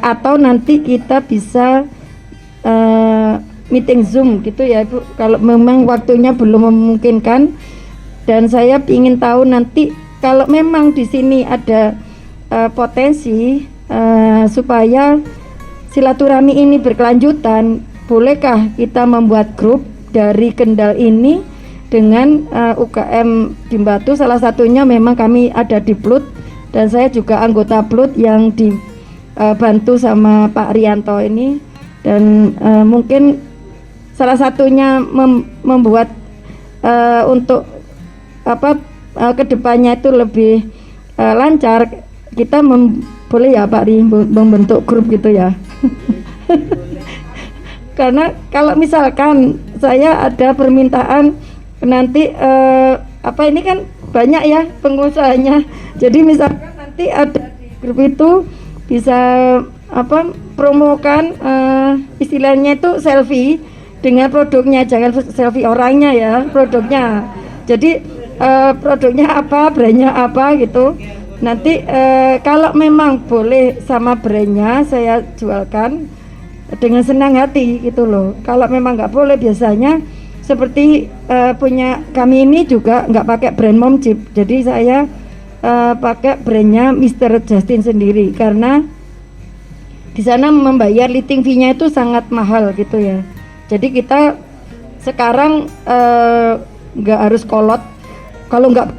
atau nanti kita bisa meeting Zoom gitu ya Ibu, kalau memang waktunya belum memungkinkan. Dan saya ingin tahu nanti kalau memang di sini ada potensi supaya silaturahmi ini berkelanjutan, bolehkah kita membuat grup dari Kendal ini dengan UKM di Batu? Salah satunya memang kami ada di Plut dan saya juga anggota Plut yang dibantu sama Pak Rianto ini, dan mungkin salah satunya membuat untuk kedepannya itu lebih lancar, kita boleh ya Pak Ri membentuk grup gitu ya. Karena kalau misalkan saya ada permintaan nanti ini kan banyak ya pengusahanya, jadi misalkan nanti ada di grup itu bisa promokan istilahnya itu selfie dengan produknya, jangan selfie orangnya ya, produknya. Jadi produknya apa, brandnya apa gitu. Nanti kalau memang boleh sama brandnya saya jualkan dengan senang hati gitu loh. Kalau memang nggak boleh, biasanya seperti punya kami ini juga nggak pakai brand Momchip. Jadi saya pakai brandnya Mr. Justin sendiri karena di sana membayar listing fee-nya itu sangat mahal gitu ya. Jadi kita sekarang nggak harus kolot. Kalau nggak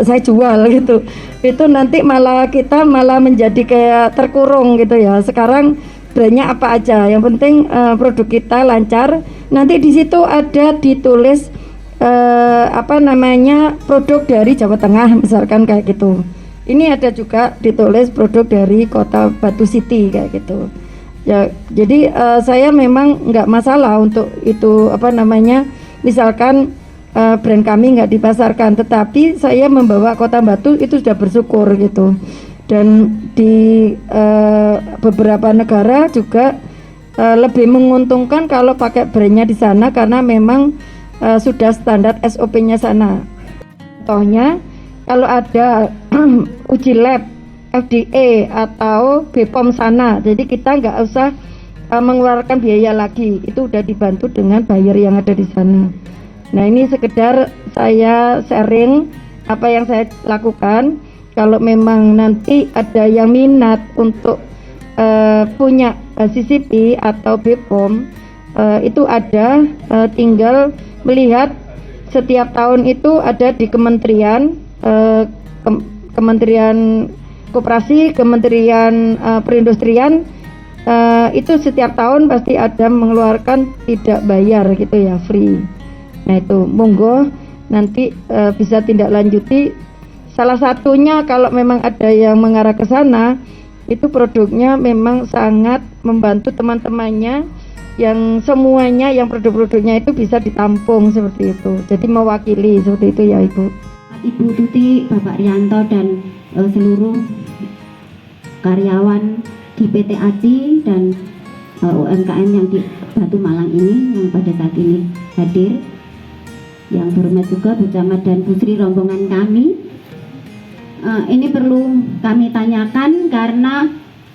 saya jual gitu. Itu nanti kita malah menjadi kayak terkurung gitu ya. Sekarang brandnya apa aja, yang penting produk kita lancar. Nanti di situ ada ditulis produk dari Jawa Tengah misalkan kayak gitu. Ini ada juga ditulis produk dari Kota Batu City kayak gitu. Ya, jadi saya memang nggak masalah untuk itu misalkan brand kami nggak dipasarkan, tetapi saya membawa Kota Batu itu sudah bersyukur gitu. Dan di beberapa negara juga lebih menguntungkan kalau pakai brandnya di sana karena memang sudah standar SOP-nya sana. Contohnya kalau ada uji lab FDA atau BPOM sana, jadi kita nggak usah mengeluarkan biaya lagi, itu udah dibantu dengan buyer yang ada di sana. Nah ini sekedar saya sharing apa yang saya lakukan. Kalau memang nanti ada yang minat untuk punya CCP atau BPOM, itu ada, tinggal melihat setiap tahun itu ada di Kementerian Kementerian Koperasi, Kementerian Perindustrian, itu setiap tahun pasti ada mengeluarkan tidak bayar gitu ya, free. Nah itu monggo nanti bisa tindak lanjuti. Salah satunya kalau memang ada yang mengarah ke sana, itu produknya memang sangat membantu teman-temannya yang semuanya yang produk-produknya itu bisa ditampung seperti itu. Jadi mewakili seperti itu ya Ibu. Ibu Tuti, Bapak Rianto dan seluruh karyawan di PT ACI dan UMKM yang di Batu Malang ini yang pada saat ini hadir. Yang berhormat juga Bu Camat dan Bu Sri rombongan kami. Ini perlu kami tanyakan karena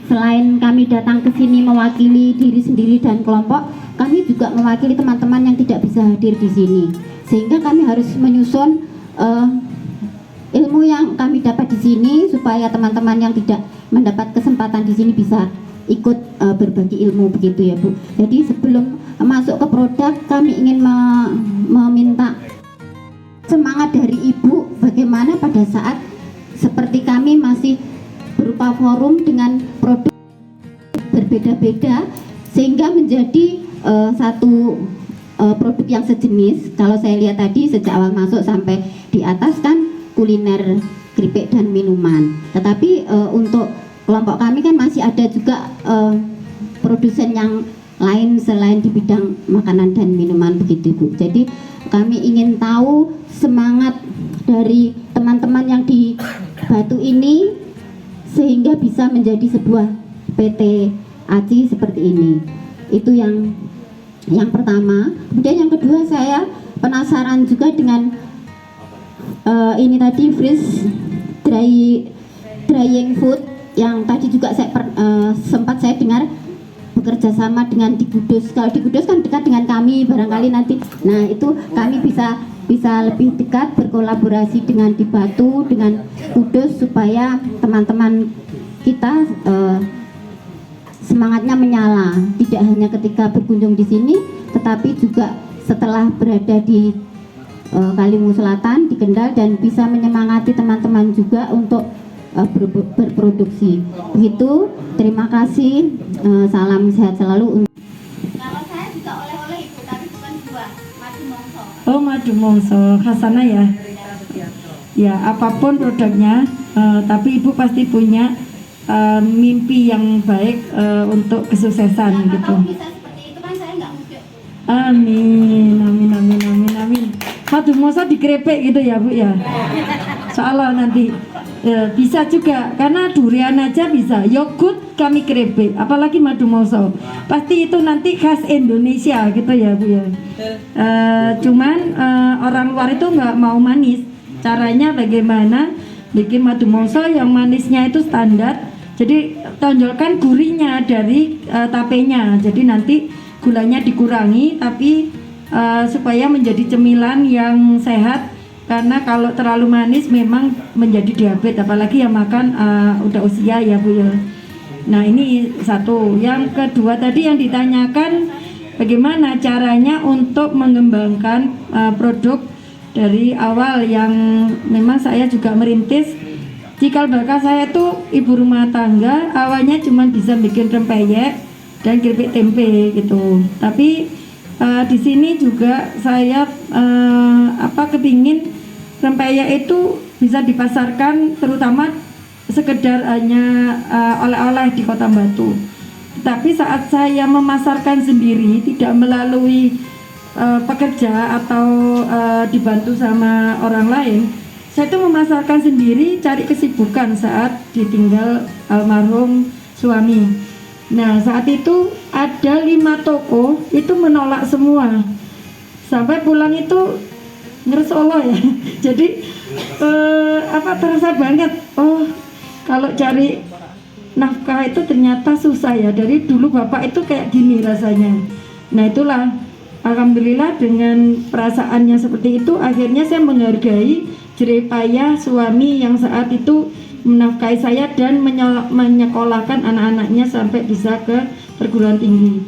selain kami datang ke sini mewakili diri sendiri dan kelompok, kami juga mewakili teman-teman yang tidak bisa hadir di sini. Sehingga kami harus menyusun ilmu yang kami dapat di sini supaya teman-teman yang tidak mendapat kesempatan di sini bisa ikut berbagi ilmu begitu ya Bu. Jadi sebelum masuk ke produk, kami ingin meminta semangat dari Ibu bagaimana pada saat seperti kami masih berupa forum dengan produk berbeda-beda sehingga menjadi satu produk yang sejenis. Kalau saya lihat tadi sejak awal masuk sampai di atas kan kuliner, keripik dan minuman. Tetapi untuk kelompok kami kan masih ada juga produsen yang lain selain di bidang makanan dan minuman begitu Bu. Jadi kami ingin tahu semangat dari teman-teman yang di Batu ini sehingga bisa menjadi sebuah PT ACI seperti ini. Itu yang pertama. Kemudian yang kedua, saya penasaran juga dengan ini tadi freeze drying food yang tadi juga sempat saya dengar bekerja sama dengan di Kudus. Kalau di Kudus kan dekat dengan kami, barangkali nanti. Nah, itu kami bisa lebih dekat berkolaborasi dengan di Batu, dengan Kudus, supaya teman-teman kita semangatnya menyala, tidak hanya ketika berkunjung di sini, tetapi juga setelah berada di Kaliwungu Selatan, di Kendal, dan bisa menyemangati teman-teman juga untuk berproduksi. Begitu, terima kasih, salam sehat selalu. Kalau saya juga oleh-oleh Ibu, tapi bukan buah, madu mongso. Oh, madu mongso, khasana ya. Ya, apapun produknya, tapi Ibu pasti punya mimpi yang baik untuk kesuksesan Ya, gitu. kalau bisa seperti itu kan saya nggak mudik. Amin, amin, amin, amin, amin. Madu mongso dikrepek gitu ya Bu ya. Soalnya nanti bisa juga, karena durian aja bisa, yogurt kami krepek, apalagi madu mongso. Pasti itu nanti khas Indonesia gitu ya Bu ya. Cuman orang luar itu nggak mau manis. Caranya bagaimana bikin madu mongso yang manisnya itu standar. Jadi tonjolkan gurihnya dari tapenya. Jadi nanti gulanya dikurangi, tapi supaya menjadi cemilan yang sehat. Karena kalau terlalu manis memang menjadi diabetes, apalagi yang makan udah usia ya Bu ya. Nah, ini satu. Yang kedua tadi yang ditanyakan, bagaimana caranya untuk mengembangkan produk dari awal, yang memang saya juga merintis. Cikal bakal saya tuh ibu rumah tangga, awalnya cuma bisa bikin rempeyek dan keripik tempe gitu. Tapi di sini juga saya kepingin rempeyek itu bisa dipasarkan, terutama sekedar hanya oleh-oleh di Kota Batu. Tapi saat saya memasarkan sendiri, tidak melalui pekerja atau dibantu sama orang lain, saya itu memasarkan sendiri, cari kesibukan saat ditinggal almarhum suami. Nah, saat itu ada 5 toko itu menolak semua. Sampai pulang itu ngersolo ya. Jadi terasa banget. Oh, kalau cari nafkah itu ternyata susah ya. Dari dulu bapak itu kayak gini rasanya. Nah, itulah alhamdulillah dengan perasaannya seperti itu, akhirnya saya menghargai jerih payah suami yang saat itu menafkahi saya dan menyekolahkan anak-anaknya sampai bisa ke perguruan tinggi.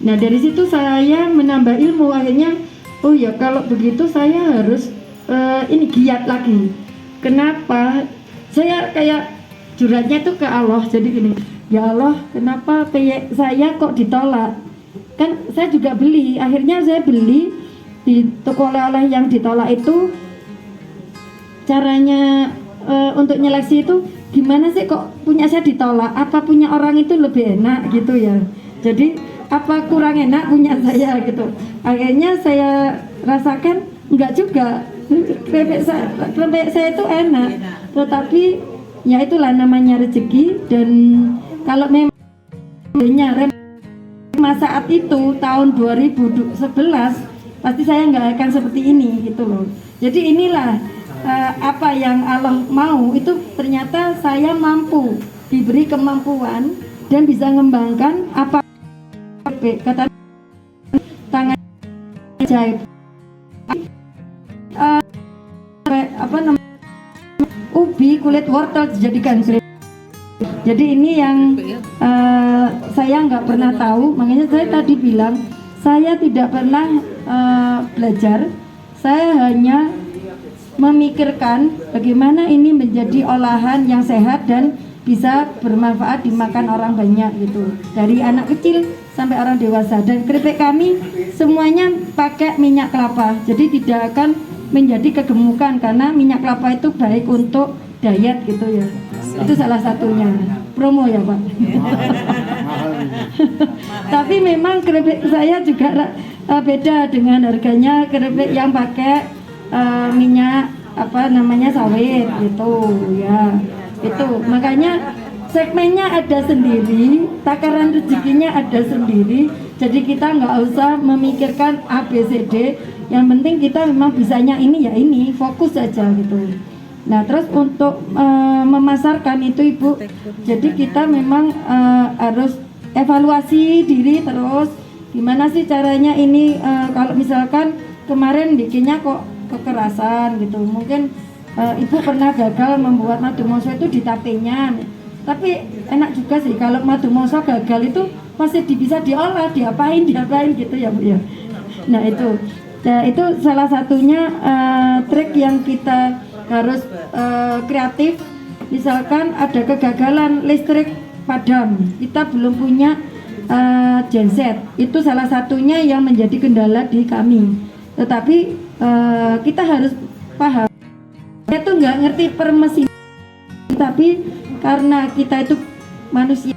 Nah, dari situ saya menambah ilmu, akhirnya oh ya kalau begitu saya harus ini giat lagi. Kenapa? Saya kayak curhatnya tuh ke Allah. Jadi gini, ya Allah, kenapa saya kok ditolak? Kan saya juga beli, akhirnya saya beli di toko oleh-oleh yang ditolak itu. Caranya untuk nyeleksi itu gimana sih, kok punya saya ditolak? Apa punya orang itu lebih enak gitu ya? Jadi apa kurang enak punya saya gitu? Akhirnya saya rasakan enggak juga. Keripik saya itu enak, tetapi ya itulah namanya rezeki. Dan kalau memang saat itu tahun 2011 pasti saya nggak akan seperti ini gitu loh. Jadi inilah apa yang Allah mau, itu ternyata saya mampu, diberi kemampuan dan bisa mengembangkan apa kata tangan jahit ubi kulit wortel dijadikan keripik. Jadi ini yang saya nggak pernah tahu, makanya saya tadi bilang saya tidak pernah belajar, saya hanya memikirkan bagaimana ini menjadi olahan yang sehat dan bisa bermanfaat dimakan orang banyak gitu, dari anak kecil sampai orang dewasa. Dan keripik kami semuanya pakai minyak kelapa, jadi tidak akan menjadi kegemukan karena minyak kelapa itu baik untuk diet gitu ya. Itu salah satunya, promo ya Pak. Tapi memang keripik saya juga beda dengan harganya keripik yang pakai minyak sawit gitu ya. Itu makanya segmennya ada sendiri, takaran rezekinya ada sendiri. Jadi kita nggak usah memikirkan A, B, C, D. Yang penting kita memang bisanya ini ya ini, fokus saja gitu. Nah terus untuk memasarkan itu Ibu, jadi kita memang harus evaluasi diri terus. Gimana sih caranya ini kalau misalkan kemarin bikinnya kok kekerasan gitu, mungkin Ibu pernah gagal membuat madu moso itu di tapenya, tapi enak juga sih kalau madu moso gagal itu masih bisa diolah, diapain gitu ya Bu ya. Nah itu salah satunya trik yang kita harus kreatif. Misalkan ada kegagalan listrik padam, kita belum punya genset, itu salah satunya yang menjadi kendala di kami. Tetapi kita harus paham, kita tuh nggak ngerti permesin, tapi karena kita itu manusia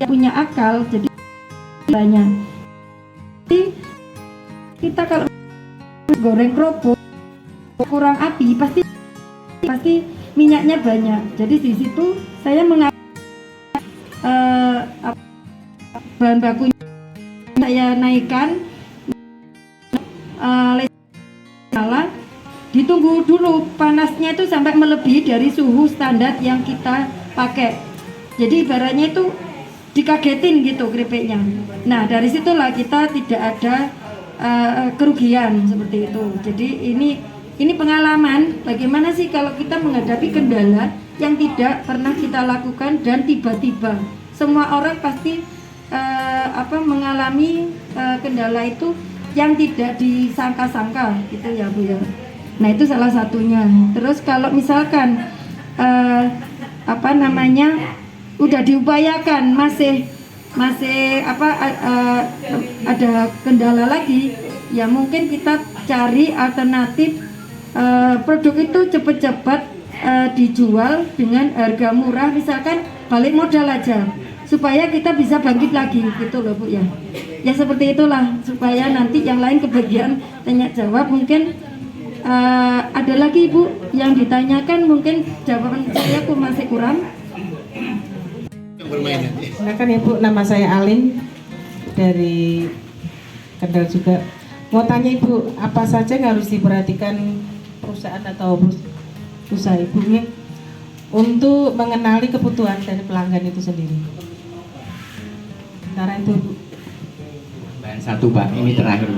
yang punya akal, jadi banyak. Jadi kita kalau goreng kerupuk kurang api pasti minyaknya banyak. Jadi di situ saya mengambil bahan bakunya saya naikkan, nyala, ditunggu dulu panasnya itu sampai melebihi dari suhu standar yang kita pakai. Jadi ibaratnya itu dikagetin gitu keripiknya. Nah dari situlah kita tidak ada kerugian seperti itu. Jadi ini pengalaman bagaimana sih kalau kita menghadapi kendala yang tidak pernah kita lakukan dan tiba-tiba. Semua orang pasti mengalami kendala itu yang tidak disangka-sangka gitu ya Bu ya. Nah itu salah satunya. Terus kalau misalkan udah diupayakan masih ada kendala lagi, ya mungkin kita cari alternatif produk itu cepat-cepat dijual dengan harga murah, misalkan balik modal aja supaya kita bisa bangkit lagi gitu loh Bu ya. Ya seperti itulah supaya nanti yang lain kebagian tanya jawab. Mungkin ada lagi Ibu yang ditanyakan, mungkin jawaban saya masih kurang. Silakan Ibu, nama saya Alin dari Kendal juga. Mau tanya Ibu, apa saja yang harus diperhatikan perusahaan atau usaha Ibu ya, untuk mengenali kebutuhan dari pelanggan itu sendiri? Sementara itu Bu. Satu Pak, ini terakhir.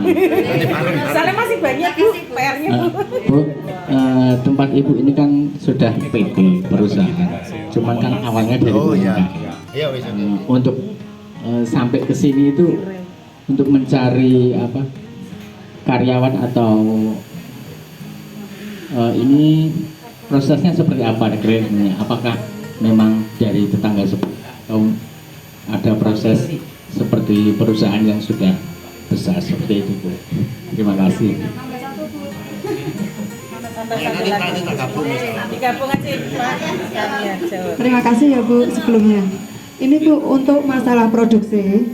Soalnya masih banyak Bu, PR-nya Bu. Bu, tempat Ibu ini kan sudah PT perusahaan, cuman kan awalnya dari UMKM. Untuk sampai ke sini itu untuk mencari karyawan atau ini prosesnya seperti apa rekrutmennya? Apakah memang dari tetangga atau ada proses seperti perusahaan yang sudah besar seperti itu Bu? Terima kasih. Terima kasih ya Bu sebelumnya. Ini Bu untuk masalah produksi,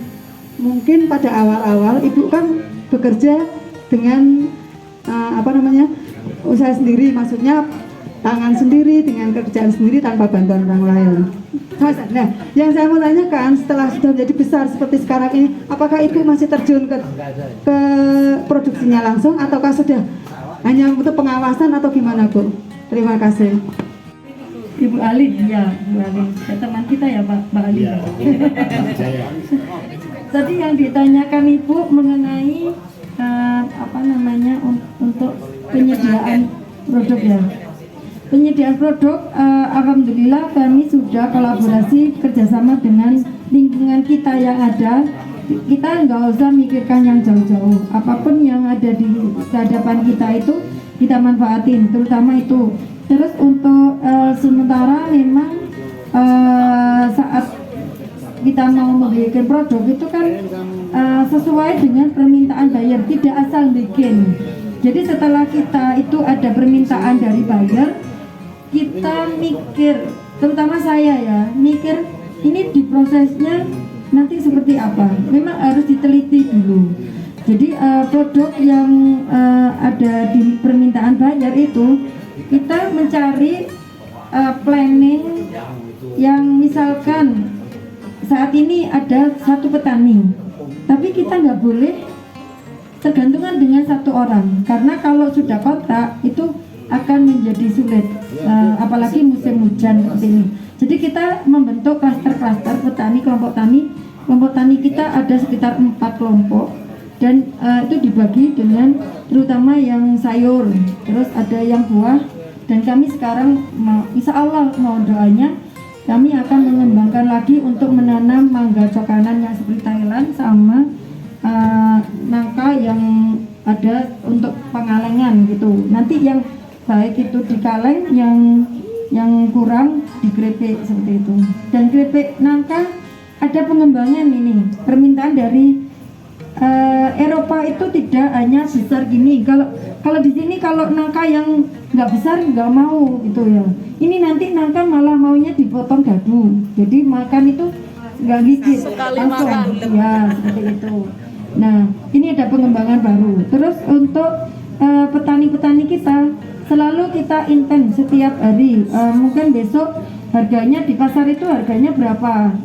mungkin pada awal-awal Ibu kan bekerja dengan usaha sendiri, maksudnya tangan sendiri dengan kerjaan sendiri tanpa bantuan orang lain. Nah, yang saya mau tanyakan setelah sudah menjadi besar seperti sekarang ini, apakah Ibu masih terjun ke produksinya langsung ataukah sudah hanya untuk pengawasan atau gimana Bu? Terima kasih. Ibu Alin, ya Bu Alin, teman kita ya Mbak Alin. Ya. Tadi yang ditanyakan Ibu mengenai untuk penyediaan produk ya. Penyediaan produk, alhamdulillah kami sudah kolaborasi kerjasama dengan lingkungan kita yang ada. Kita nggak usah mikirkan yang jauh-jauh. Apapun yang ada di hadapan kita itu kita manfaatin, terutama itu. Terus untuk sementara memang saat kita mau membuat produk itu kan sesuai dengan permintaan buyer, tidak asal bikin. Jadi setelah kita itu ada permintaan dari buyer, kita mikir, terutama saya ya, mikir ini di prosesnya nanti seperti apa. Memang harus diteliti dulu. Jadi produk yang ada di permintaan buyer itu kita mencari planning yang misalkan saat ini ada satu petani Tapi kita nggak boleh tergantungan dengan satu orang, karena kalau sudah kontrak itu akan menjadi sulit, apalagi musim hujan seperti ini. Jadi kita membentuk klaster-klaster petani, kelompok tani kita ada sekitar 4 kelompok, dan itu dibagi dengan terutama yang sayur, terus ada yang buah, dan kami sekarang insya Allah mau doanya kami akan mengembangkan lagi untuk menanam mangga cokanan yang seperti Thailand sama nangka yang ada untuk pengalengan gitu. Nanti yang baik itu dikaleng, yang kurang digrepek seperti itu. Dan grepek nangka ada pengembangan ini, permintaan dari Eropa itu tidak hanya besar gini. Kalau di sini kalau nangka yang nggak besar nggak mau gitu ya. Ini nanti nangka malah maunya dipotong dadu. Jadi makan itu nggak gigit langsung. Ya seperti itu. Nah ini ada pengembangan baru. Terus untuk petani-petani kita selalu kita intens setiap hari. Mungkin besok harganya di pasar itu harganya berapa.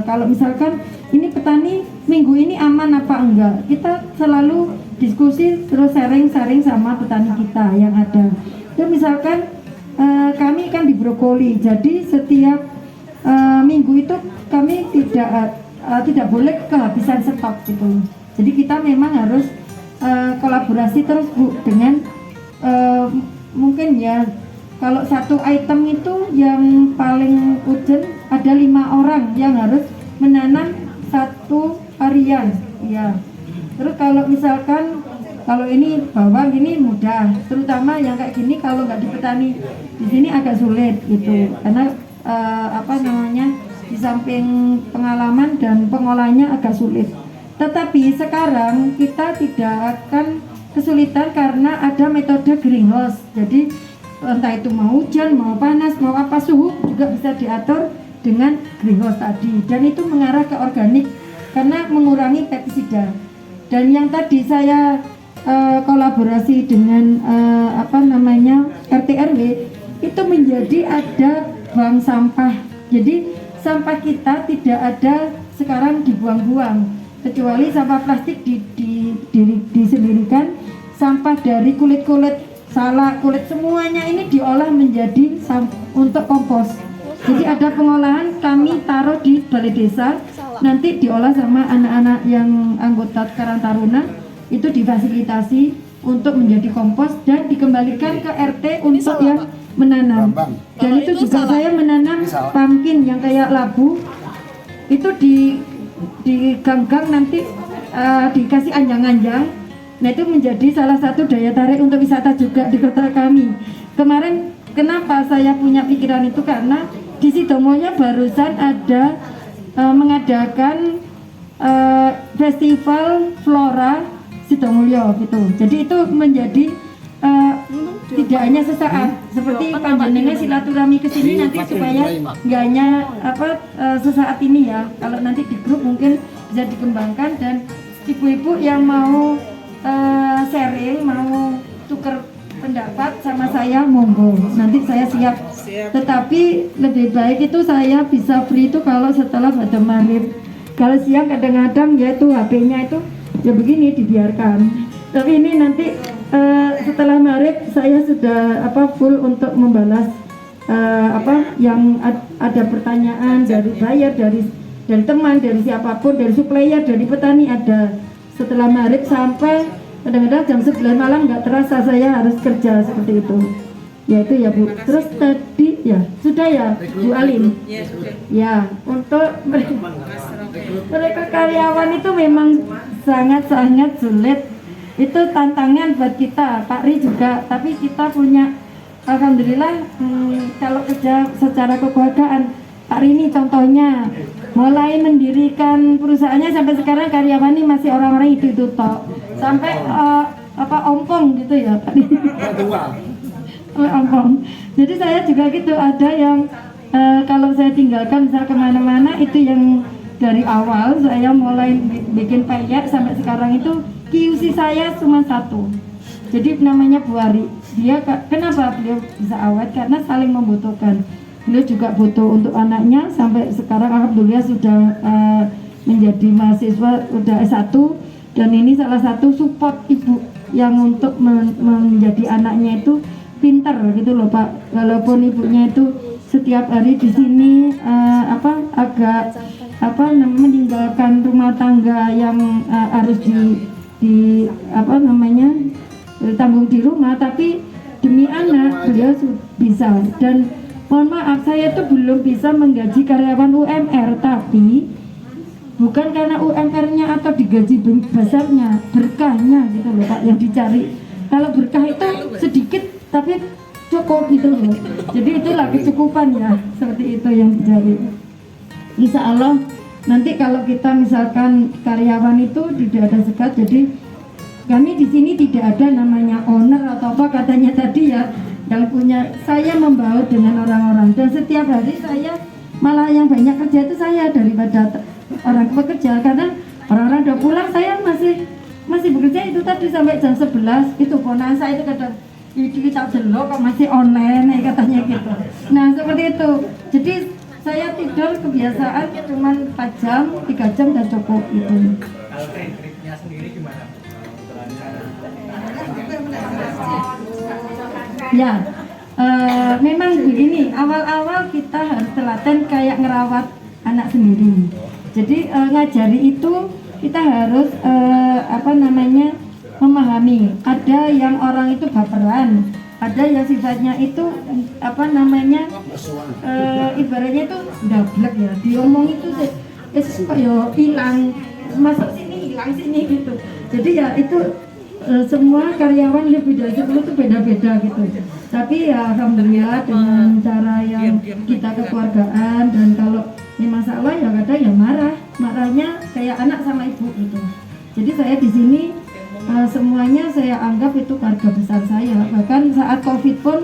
Kalau misalkan ini petani minggu ini aman apa enggak, kita selalu diskusi terus sharing sama petani kita yang ada. Dan misalkan kami kan di brokoli, jadi setiap minggu itu kami tidak boleh kehabisan stok gitu. Jadi kita memang harus kolaborasi terus Bu dengan mungkin ya kalau satu item itu yang paling urgent ada 5 orang yang harus menanam satu harian ya. Terus kalau misalkan kalau ini bawang ini mudah, terutama yang kayak gini kalau nggak di petani di sini agak sulit gitu, karena di samping pengalaman dan pengolahnya agak sulit. Tetapi sekarang kita tidak akan kesulitan karena ada metode greenhouse. Jadi entah itu mau hujan, mau panas, mau apa, suhu juga bisa diatur dengan greenhouse tadi, dan itu mengarah ke organik karena mengurangi pestisida. Dan yang tadi saya kolaborasi dengan RT RW itu menjadi ada bank sampah. Jadi sampah kita tidak ada sekarang dibuang-buang, kecuali sampah plastik disendirikan. Sampah dari kulit-kulit salak, kulit semuanya ini diolah menjadi untuk kompos. Jadi ada pengolahan, kami taruh di balai desa, nanti diolah sama anak-anak yang anggota Karang Taruna, itu difasilitasi untuk menjadi kompos dan dikembalikan ke RT untuk yang menanam. Dan itu juga saya menanam pumpkin yang kayak labu, itu di gang-gang nanti dikasih anjang-anjang. Nah itu menjadi salah satu daya tarik untuk wisata juga di kota kami. Kemarin kenapa saya punya pikiran itu, karena di Sidomulyo barusan ada mengadakan festival flora Sidomulyo gitu. Jadi itu menjadi tidak hanya sesaat, seperti panjenengan silaturahmi ke sini nanti supaya nggak hanya sesaat ini ya. Kalau nanti di grup mungkin bisa dikembangkan, dan ibu-ibu yang mau sharing, mau tuker pendapat sama saya, monggo, nanti saya siap. Tetapi lebih baik itu saya bisa free itu kalau setelah pada maghrib. Kalau siang kadang-kadang ya itu HP-nya itu ya begini dibiarkan. Tapi ini nanti setelah maghrib saya sudah full untuk membalas yang ada pertanyaan dari buyer, dari teman, dari siapapun, dari supplier, dari petani ada. Setelah maghrib sampai kadang-kadang jam 9 malam nggak terasa saya harus kerja seperti itu. Ya itu ya Bu. Terus tadi ya sudah ya Bu Alin. Ya untuk mereka karyawan itu memang sangat-sangat sulit. Itu tantangan buat kita, Pak Ri juga. Tapi kita punya, alhamdulillah kalau kerja secara kekeluargaan. Pak Ri ini contohnya mulai mendirikan perusahaannya sampai sekarang karyawan ini masih orang-orang itu tok, sampai ompong gitu ya Pak Ri. Ompong. Jadi saya juga gitu, ada yang kalau saya tinggalkan misal kemana-mana, itu yang dari awal saya mulai bikin peyek sampai sekarang itu QC saya cuma satu. Jadi namanya Bu Ari. Dia kenapa beliau bisa awet? Karena saling membutuhkan. Beliau juga butuh untuk anaknya, sampai sekarang alhamdulillah sudah menjadi mahasiswa udah S1, dan ini salah satu support ibu yang untuk menjadi anaknya itu pintar gitu loh Pak. Walaupun ibunya itu setiap hari di sini agak meninggalkan rumah tangga yang harus tanggung di rumah, tapi demi anak beliau bisa. Dan mohon maaf, saya tuh belum bisa menggaji karyawan UMR, tapi bukan karena UMR-nya atau digaji besarnya, berkahnya gitu loh Pak yang dicari. Kalau berkah itu sedikit tapi cukup gitu loh. Jadi itulah kecukupan ya, seperti itu yang dicari. Insya Allah nanti kalau kita misalkan karyawan itu tidak ada sekat, jadi kami di sini tidak ada namanya owner atau apa katanya tadi ya, yang punya. Saya membaur dengan orang-orang, dan setiap hari saya malah yang banyak kerja itu saya daripada orang pekerja, karena orang-orang udah pulang, saya masih bekerja itu tadi sampai jam 11. Itu ponakan saya itu kadang kita delok kok masih online katanya gitu. Nah seperti itu. Jadi saya tidur kebiasaan cuma 4 jam, 3 jam dan cukup gitu. Kalau trik-triknya sendiri gimana? Ya, memang begini, awal-awal kita harus telaten kayak ngerawat anak sendiri. Jadi ngajari itu kita harus memahami. Ada yang orang itu baperan, ada yang sifatnya itu ibaratnya itu dablek ya, diomong itu hilang, masuk sini hilang sini gitu. Jadi ya itu semua karyawan lebih dari 10 itu beda-beda gitu. Tapi ya alhamdulillah dengan cara yang kita kekeluargaan, dan kalau ini masalah ya kadang ya marahnya kayak anak sama ibu gitu. Jadi saya di sini semuanya saya anggap itu keluarga besar saya. Bahkan saat COVID pun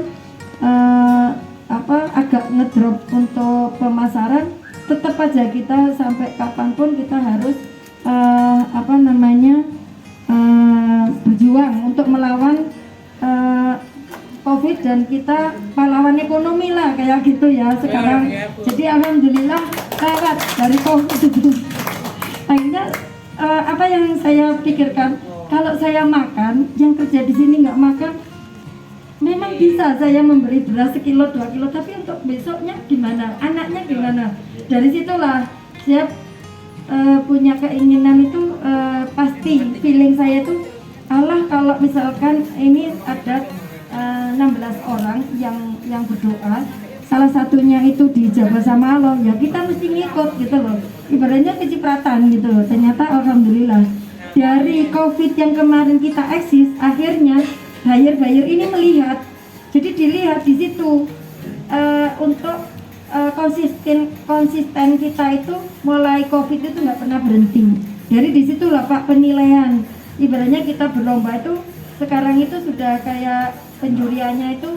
agak ngedrop untuk pemasaran, tetap aja kita sampai kapanpun kita harus berjuang untuk melawan COVID, dan kita pahlawan ekonomi lah kayak gitu ya sekarang. Jadi alhamdulillah lewat dari COVID itu. Akhirnya apa yang saya pikirkan, kalau saya makan, yang kerja di sini nggak makan, memang bisa saya memberi beras 1 kilo 2 kilo, tapi untuk besoknya gimana, anaknya gimana. Dari situlah saya punya keinginan itu, pasti feeling saya itu, Allah kalau misalkan ini ada 16 orang yang berdoa, salah satunya itu dijabah sama Allah, ya kita mesti ngikut gitu loh, ibaratnya kecipratan gitu loh. Ternyata alhamdulillah dari COVID yang kemarin kita eksis, akhirnya buyer ini melihat, jadi dilihat di situ untuk konsisten kita itu mulai COVID itu nggak pernah berhenti. Dari disitulah Pak penilaian, ibaratnya kita berlomba itu sekarang itu sudah kayak penjuriannya itu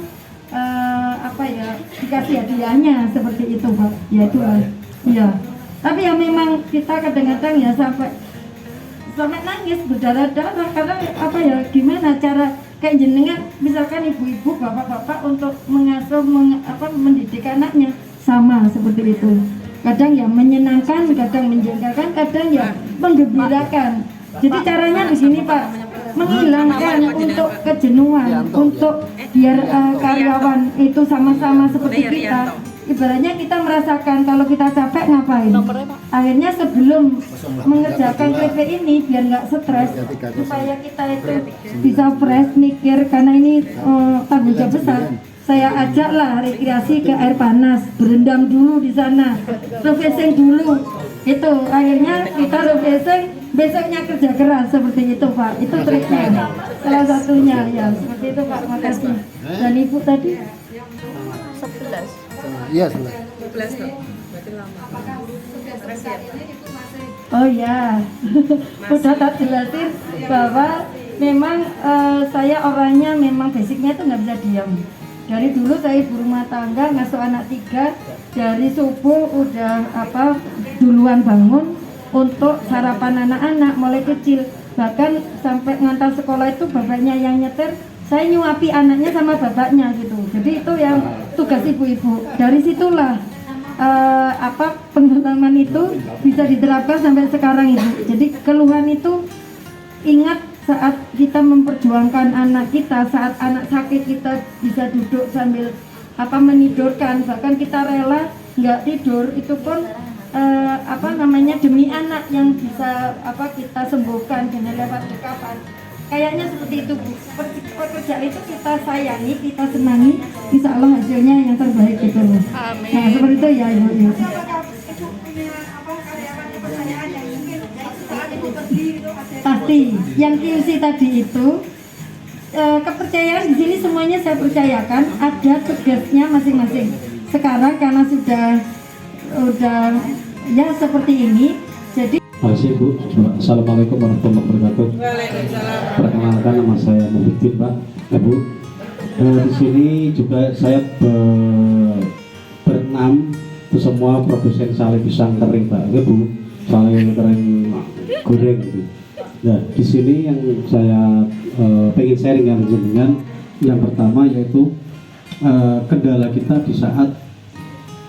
dikasih hadiahnya seperti itu Pak. Ya itu ya. Tapi ya memang kita kadang-kadang ya sampai nangis berdarah-darah, karena gimana cara kayak jenengan misalkan ibu-ibu bapak-bapak untuk mengasuh mendidik anaknya sama seperti itu. Kadang ya menyenangkan, kadang menjengkelkan, kadang ya menggembirakan. Jadi caranya di sini Pak, menghilangkan untuk kejenuhan, untuk biar karyawan itu sama-sama seperti kita. Ibaratnya kita merasakan kalau kita capek ngapain. Akhirnya sebelum mengerjakan PP ini biar nggak stres, supaya kita itu bisa fresh mikir, karena ini tanggung jawab besar. Saya ajaklah rekreasi ke air panas, berendam dulu di sana, refreshing dulu. Itu akhirnya kita refreshing, besoknya kerja keras seperti itu Pak. Itu triknya, salah satunya ya seperti itu Pak. Makasih. Dan Ibu tadi 11. Iya, 11. Oh ya, udah tak jelasin bahwa memang saya orangnya memang basicnya itu nggak bisa diam. Dari dulu saya ibu rumah tangga, ngasuh anak 3, dari subuh udah duluan bangun untuk sarapan anak-anak mulai kecil. Bahkan sampai ngantar sekolah itu bapaknya yang nyetir, saya nyuapi anaknya sama bapaknya gitu. Jadi itu yang tugas ibu-ibu. Dari situlah pengalaman itu bisa diterapkan sampai sekarang Ibu. Jadi keluhan itu ingat saat kita memperjuangkan anak kita, saat anak sakit kita bisa duduk sambil menidurkan, bahkan kita rela nggak tidur, itu pun demi anak yang bisa kita sembuhkan dengan lewat dekapan. Kayaknya seperti itu Bu. Pekerjaan itu kita sayangi, kita senangi, insya Allah hasilnya yang terbaik gitu loh. Amin. Nah seperti itu ya Ibu. Pasti. Yang QC tadi itu kepercayaan di sini semuanya saya percayakan, ada tugasnya masing-masing. Sekarang karena sudah ya seperti ini, jadi. Terima kasih Bu. Assalamualaikum warahmatullahi wabarakatuh. Waalaikumsalam. Perkenalkan, nama saya Muhyiddin Pak. Bu, di sini juga saya berenam itu semua produsen sale pisang kering Pak. Bu, sale kering goreng gitu. Nah, di sini yang saya pengen sharing dengan yang pertama yaitu kendala kita di saat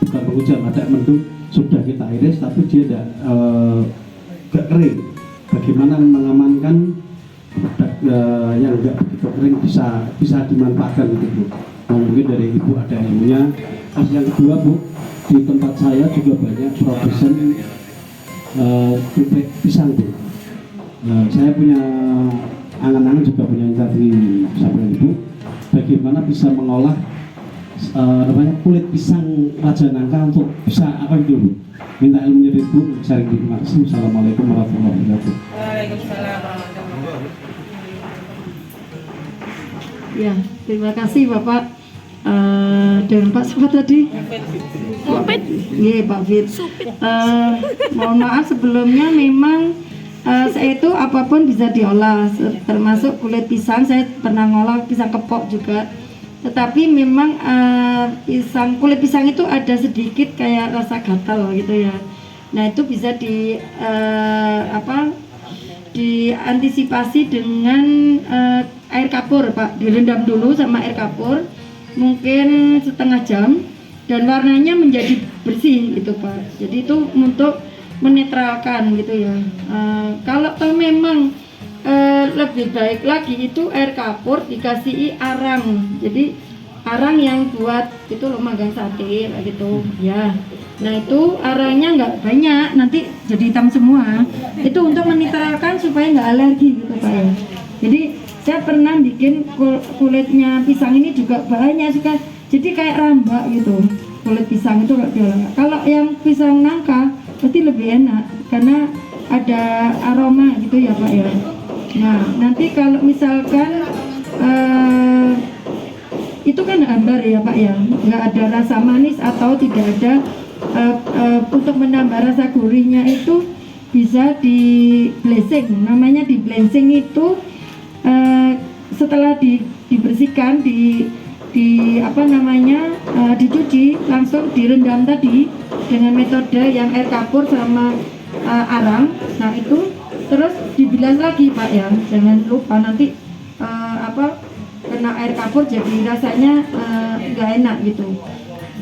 bukan penghujan, ada mendung sudah kita iris tapi dia tidak gak kering. Bagaimana mengamankan yang enggak begitu kering bisa dimanfaatkan gitu Bu. Nah, mungkin dari Ibu ada ilmunya. Terus yang kedua Bu, di tempat saya juga banyak produsen tupek pisang Bu. Saya punya angan-angan juga punya tadi sampaikan Ibu, bagaimana bisa mengolah kulit pisang Raja Nangka untuk bisa gitu Bu. Minta ilmunya dari Bu, sharing. Terima kasih. Assalamualaikum warahmatullahi wabarakatuh. Waalaikumsalam warahmatullahi wabarakatuh. Ya, terima kasih Bapak dan Pak siapa tadi? Supit. Iya Pak Fit. Mohon maaf sebelumnya, memang saya itu apapun bisa diolah, termasuk kulit pisang. Saya pernah ngolah pisang kepok juga. Tetapi memang kulit pisang itu ada sedikit kayak rasa gatal gitu ya. Nah itu bisa diantisipasi dengan air kapur Pak. Direndam dulu sama air kapur mungkin setengah jam dan warnanya menjadi bersih gitu Pak. Jadi itu untuk menetralkan gitu ya. Kalau memang lebih baik lagi itu air kapur dikasih arang, jadi arang yang buat itu loh manggang sate gitu ya. Nah itu arangnya nggak banyak, nanti jadi hitam semua. Itu untuk menetralkan supaya nggak alergi gitu Pak ya. Jadi saya pernah bikin kulitnya pisang ini juga banyak juga, jadi kayak rambak gitu kulit pisang itu kalau diolah. Kalau yang pisang nangka pasti lebih enak karena ada aroma gitu ya Pak ya. Nah nanti kalau misalkan itu kan hambar ya Pak ya, nggak ada rasa manis atau tidak ada untuk menambah rasa gurihnya itu bisa di blessing. Namanya di blessing itu setelah dibersihkan dicuci langsung direndam tadi dengan metode yang air kapur sama arang. Nah itu terus dibilas lagi Pak ya, jangan lupa nanti kena air kapur jadi rasanya nggak enak gitu.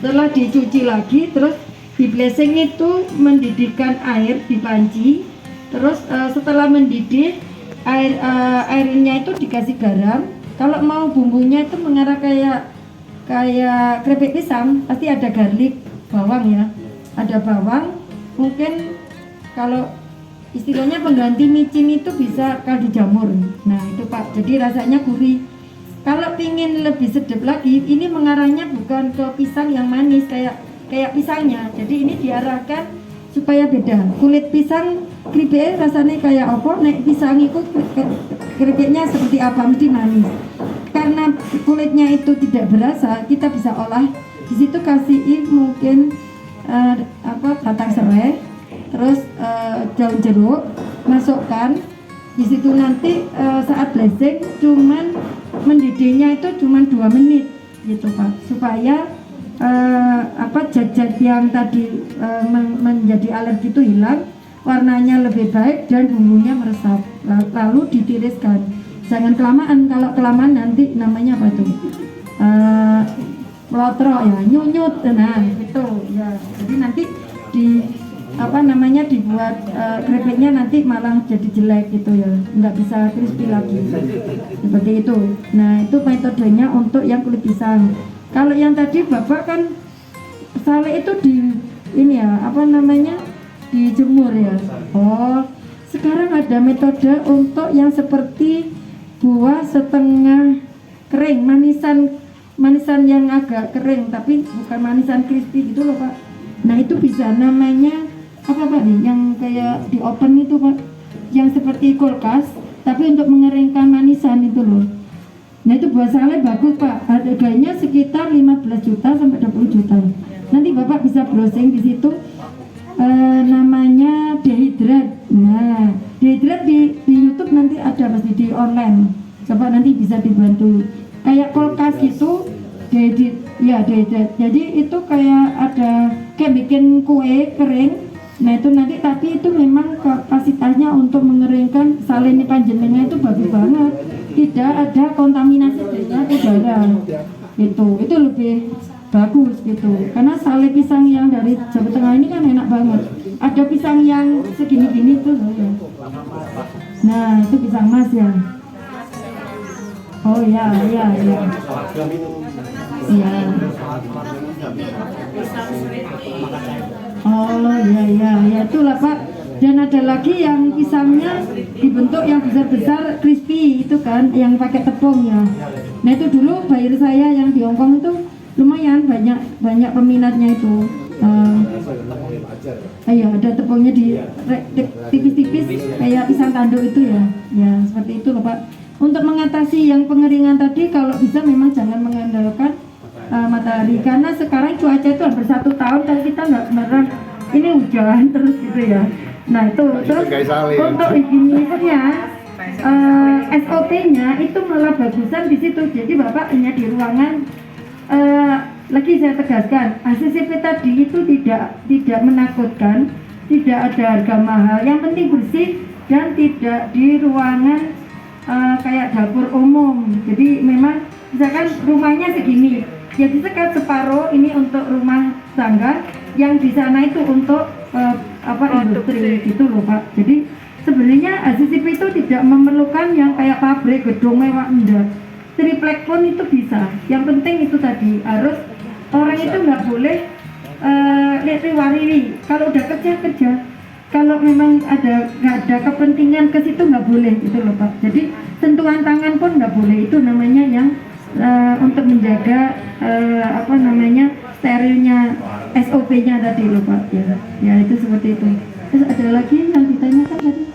Setelah dicuci lagi terus di blessing itu mendidihkan air di panci. Terus setelah mendidih airnya itu dikasih garam. Kalau mau bumbunya itu mengarah kayak keripik pisang, pasti ada garlic, bawang ya, ada bawang. Mungkin kalau istilahnya pengganti micin itu bisa kaldu jamur. Nah itu Pak, jadi rasanya gurih. Kalau pingin lebih sedap lagi, ini mengarahnya bukan ke pisang yang manis kayak pisangnya. Jadi ini diarahkan supaya beda. Kulit pisang keripik rasanya kayak apa, nek pisang itu keripiknya seperti apa, mesti manis. Karena kulitnya itu tidak berasa, kita bisa olah. Di situ kasih mungkin batang serai, terus daun jeruk, masukkan di situ. Nanti saat blessing cuman mendidihnya itu cuman 2 menit gitu Pak, supaya zat-zat yang tadi menjadi alergi itu hilang, warnanya lebih baik dan bumbunya meresap. Lalu ditiriskan, jangan kelamaan. Kalau kelamaan nanti namanya apa tuh, melotrok ya, nyunyut, nah itu ya. Jadi nanti dibuat krepeknya nanti malah jadi jelek gitu ya, nggak bisa crispy lagi seperti itu. Nah itu metodenya untuk yang kulit pisang. Kalau yang tadi bapak kan sale itu dijemur ya. Oh sekarang ada metode untuk yang seperti buah setengah kering, manisan yang agak kering tapi bukan manisan crispy gitu loh Pak. Nah itu bisa namanya apa Pak nih, yang kayak di oven itu Pak, yang seperti kulkas tapi untuk mengeringkan manisan itu loh. Nah itu buah sale bagus Pak, harganya sekitar 15 juta sampai 20 juta. Nanti Bapak bisa browsing di situ, namanya Dehidrat. Nah Dehidrat di YouTube nanti ada, pasti di online. Coba nanti bisa dibantu. Kayak kulkas gitu, Dehidrat. Jadi itu kayak bikin kue kering. Nah itu nanti, tapi itu memang kapasitasnya untuk mengeringkan sale ini panjenengan itu bagus banget, tidak ada kontaminasi dengan udara itu lebih bagus gitu. Karena sale pisang yang dari Jawa Tengah ini kan enak banget, ada pisang yang segini-gini tuh ya. Nah itu pisang mas ya. Oh ya. Oh ya itulah Pak. Dan ada lagi yang pisangnya dibentuk yang besar-besar crispy itu kan, yang pakai tepung ya. Nah itu dulu buyer saya yang di Hongkong itu lumayan banyak peminatnya itu. Ada tepungnya di tipis-tipis kayak pisang tanduk itu ya. Ya seperti itu loh Pak. Untuk mengatasi yang pengeringan tadi, kalau bisa memang jangan mengandalkan matahari, karena sekarang cuaca itu hampir 1 tahun dan kita nggak beneran ini hujan terus gitu ya. Nah itu terus untuk higienisnya SOP-nya itu malah bagusan di situ. Jadi Bapak hanya di ruangan, lagi saya tegaskan, ACCP tadi itu tidak menakutkan, tidak ada harga mahal, yang penting bersih dan tidak di ruangan kayak dapur umum. Jadi memang misalkan rumahnya segini, jadi sekat separuh ini untuk rumah tangga, yang di sana itu untuk industri gitu loh Pak. Jadi sebenarnya ACCP itu tidak memerlukan yang kayak pabrik gedung mewah, enggak. Triplek pun itu bisa. Yang penting itu tadi harus orang itu nggak boleh lihat riwari. Kalau udah kerja, kalau memang nggak ada kepentingan ke situ nggak boleh gitu loh Pak. Jadi sentuhan tangan pun nggak boleh. Itu namanya yang untuk menjaga sterilnya SOP-nya tadi loh Pak. Ya itu seperti itu. Terus ada lagi yang ditanyakan tadi?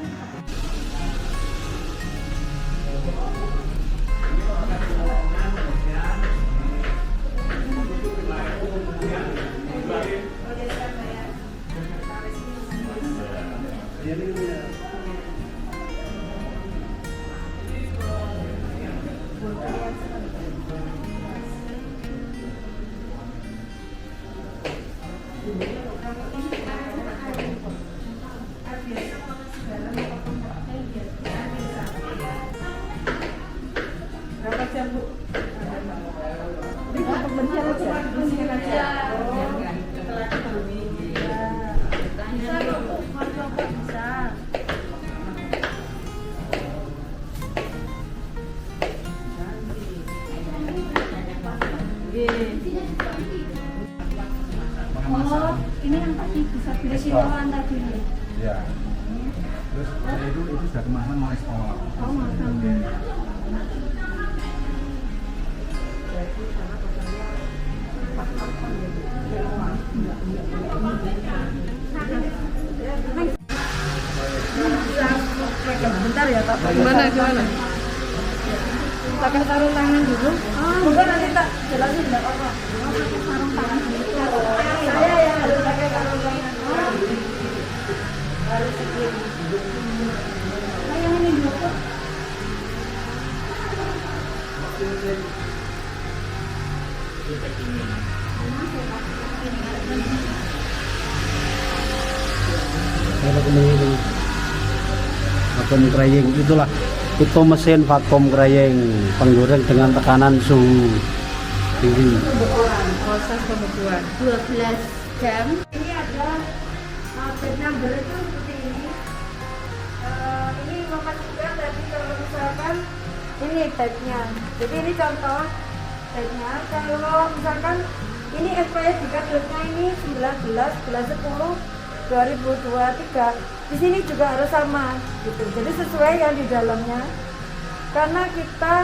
Oh, ini yang tadi bisa pilih tadi. Iya. Terus itu sudah kemarin mau sekolah. Oh, makan. Bentar ya, Pak. Gimana? Pakai sarung tangan dulu. Bukan nanti tak jelasin enggak apa-apa. Pakai sarung tangan. Saya yang harus pakai sarung tangan. Harus begini. Yang ini dulu. Vacuum crying itulah, itu mesin vacuum crying penggoreng dengan tekanan suhu tinggi. Proses pembukuan 12 jam. Ini ada bed number itu seperti ini. Ini memastikan tadi kalau misalkan ini bednya. Jadi ini contoh bednya. Kalau misalkan ini expired di kadetnya ini 19 bulan 10 2023. Di sini juga harus sama gitu. Jadi sesuai yang di dalamnya. Karena kita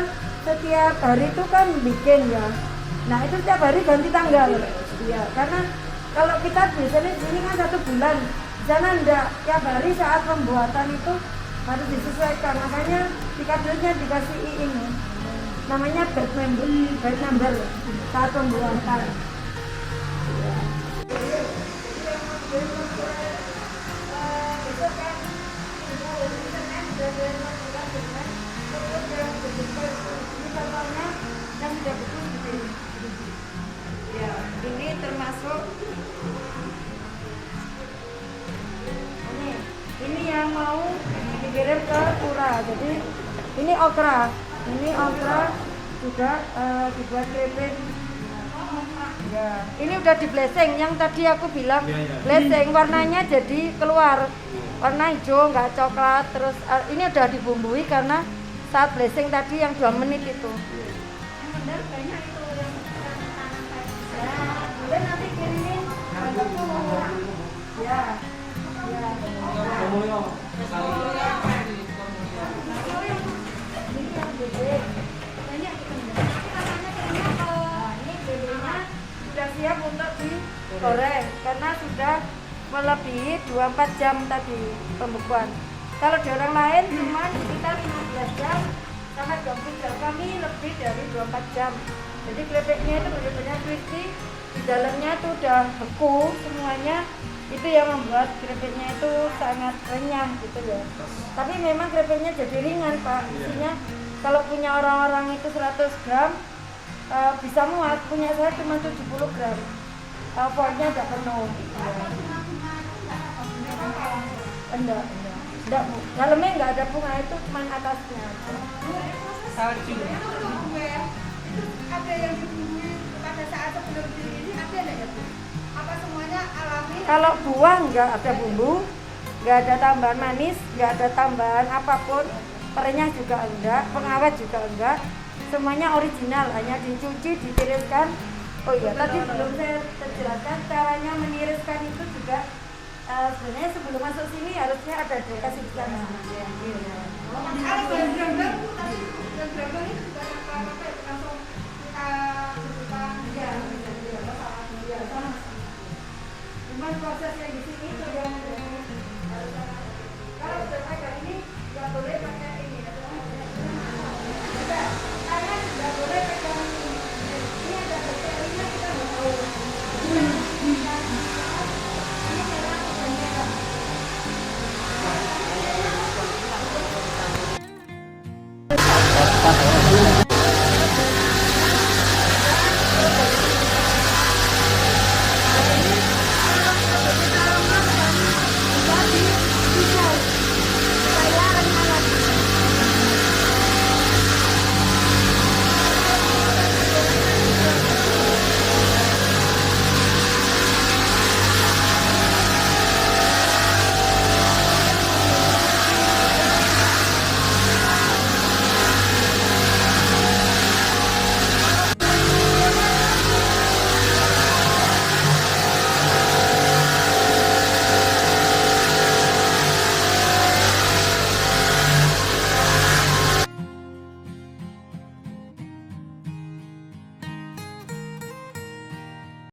setiap hari itu kan bikin ya. Nah itu setiap hari ganti tanggal. Ya, karena kalau kita biasanya di sini kan 1 bulan. Jangan enggak tiap hari saat pembuatan itu harus disesuaikan. Makanya di kadetnya dikasih ini. Namanya bed number saat pembuatan. Ya, ini termasuk ini yang mau dikirim ke Pura. Jadi ini okra juga dibuat keripik. Ya, ini udah di blessing. Yang tadi aku bilang blessing warnanya jadi keluar warna hijau, nggak coklat. Terus ini udah dibumbui karena saat blessing tadi yang 2 menit itu. Benar kayaknya itu yang boleh nanti kirimin ya. Sudah siap untuk digoreng karena sudah melebihi 24 jam tadi pembukuan. Kalau di orang lain cuma sekitar 15 jam sampai 20 jam, kami lebih dari 24 jam. Jadi keripiknya itu benar-benar crispy, di dalamnya itu udah beku semuanya. Itu yang membuat keripiknya itu sangat renyah gitu ya. Tapi memang keripiknya jadi ringan Pak. Isinya kalau punya orang-orang itu 100 gram bisa muat, punya saya cuma 70 gram. Portnya tidak penuh. Enggak Bu. Dalamnya enggak ada bunga, itu cuma atasnya. Salju. Ada yang dibumbui pada saat sebelum ini ada enggak ya Bu? Apa semuanya alami? Kalau buah enggak ada bumbu, enggak ada tambahan manis, enggak ada tambahan apapun. Perenyah juga enggak, pengawet juga enggak. Semuanya original, hanya dicuci, ditiriskan. Oh iya, tadi belum saya terjelaskan caranya meniriskan itu juga. Sebenarnya sebelum masuk sini harusnya ada dikasih di sana. Ada berapa Bu tadi? Berapa ini juga apa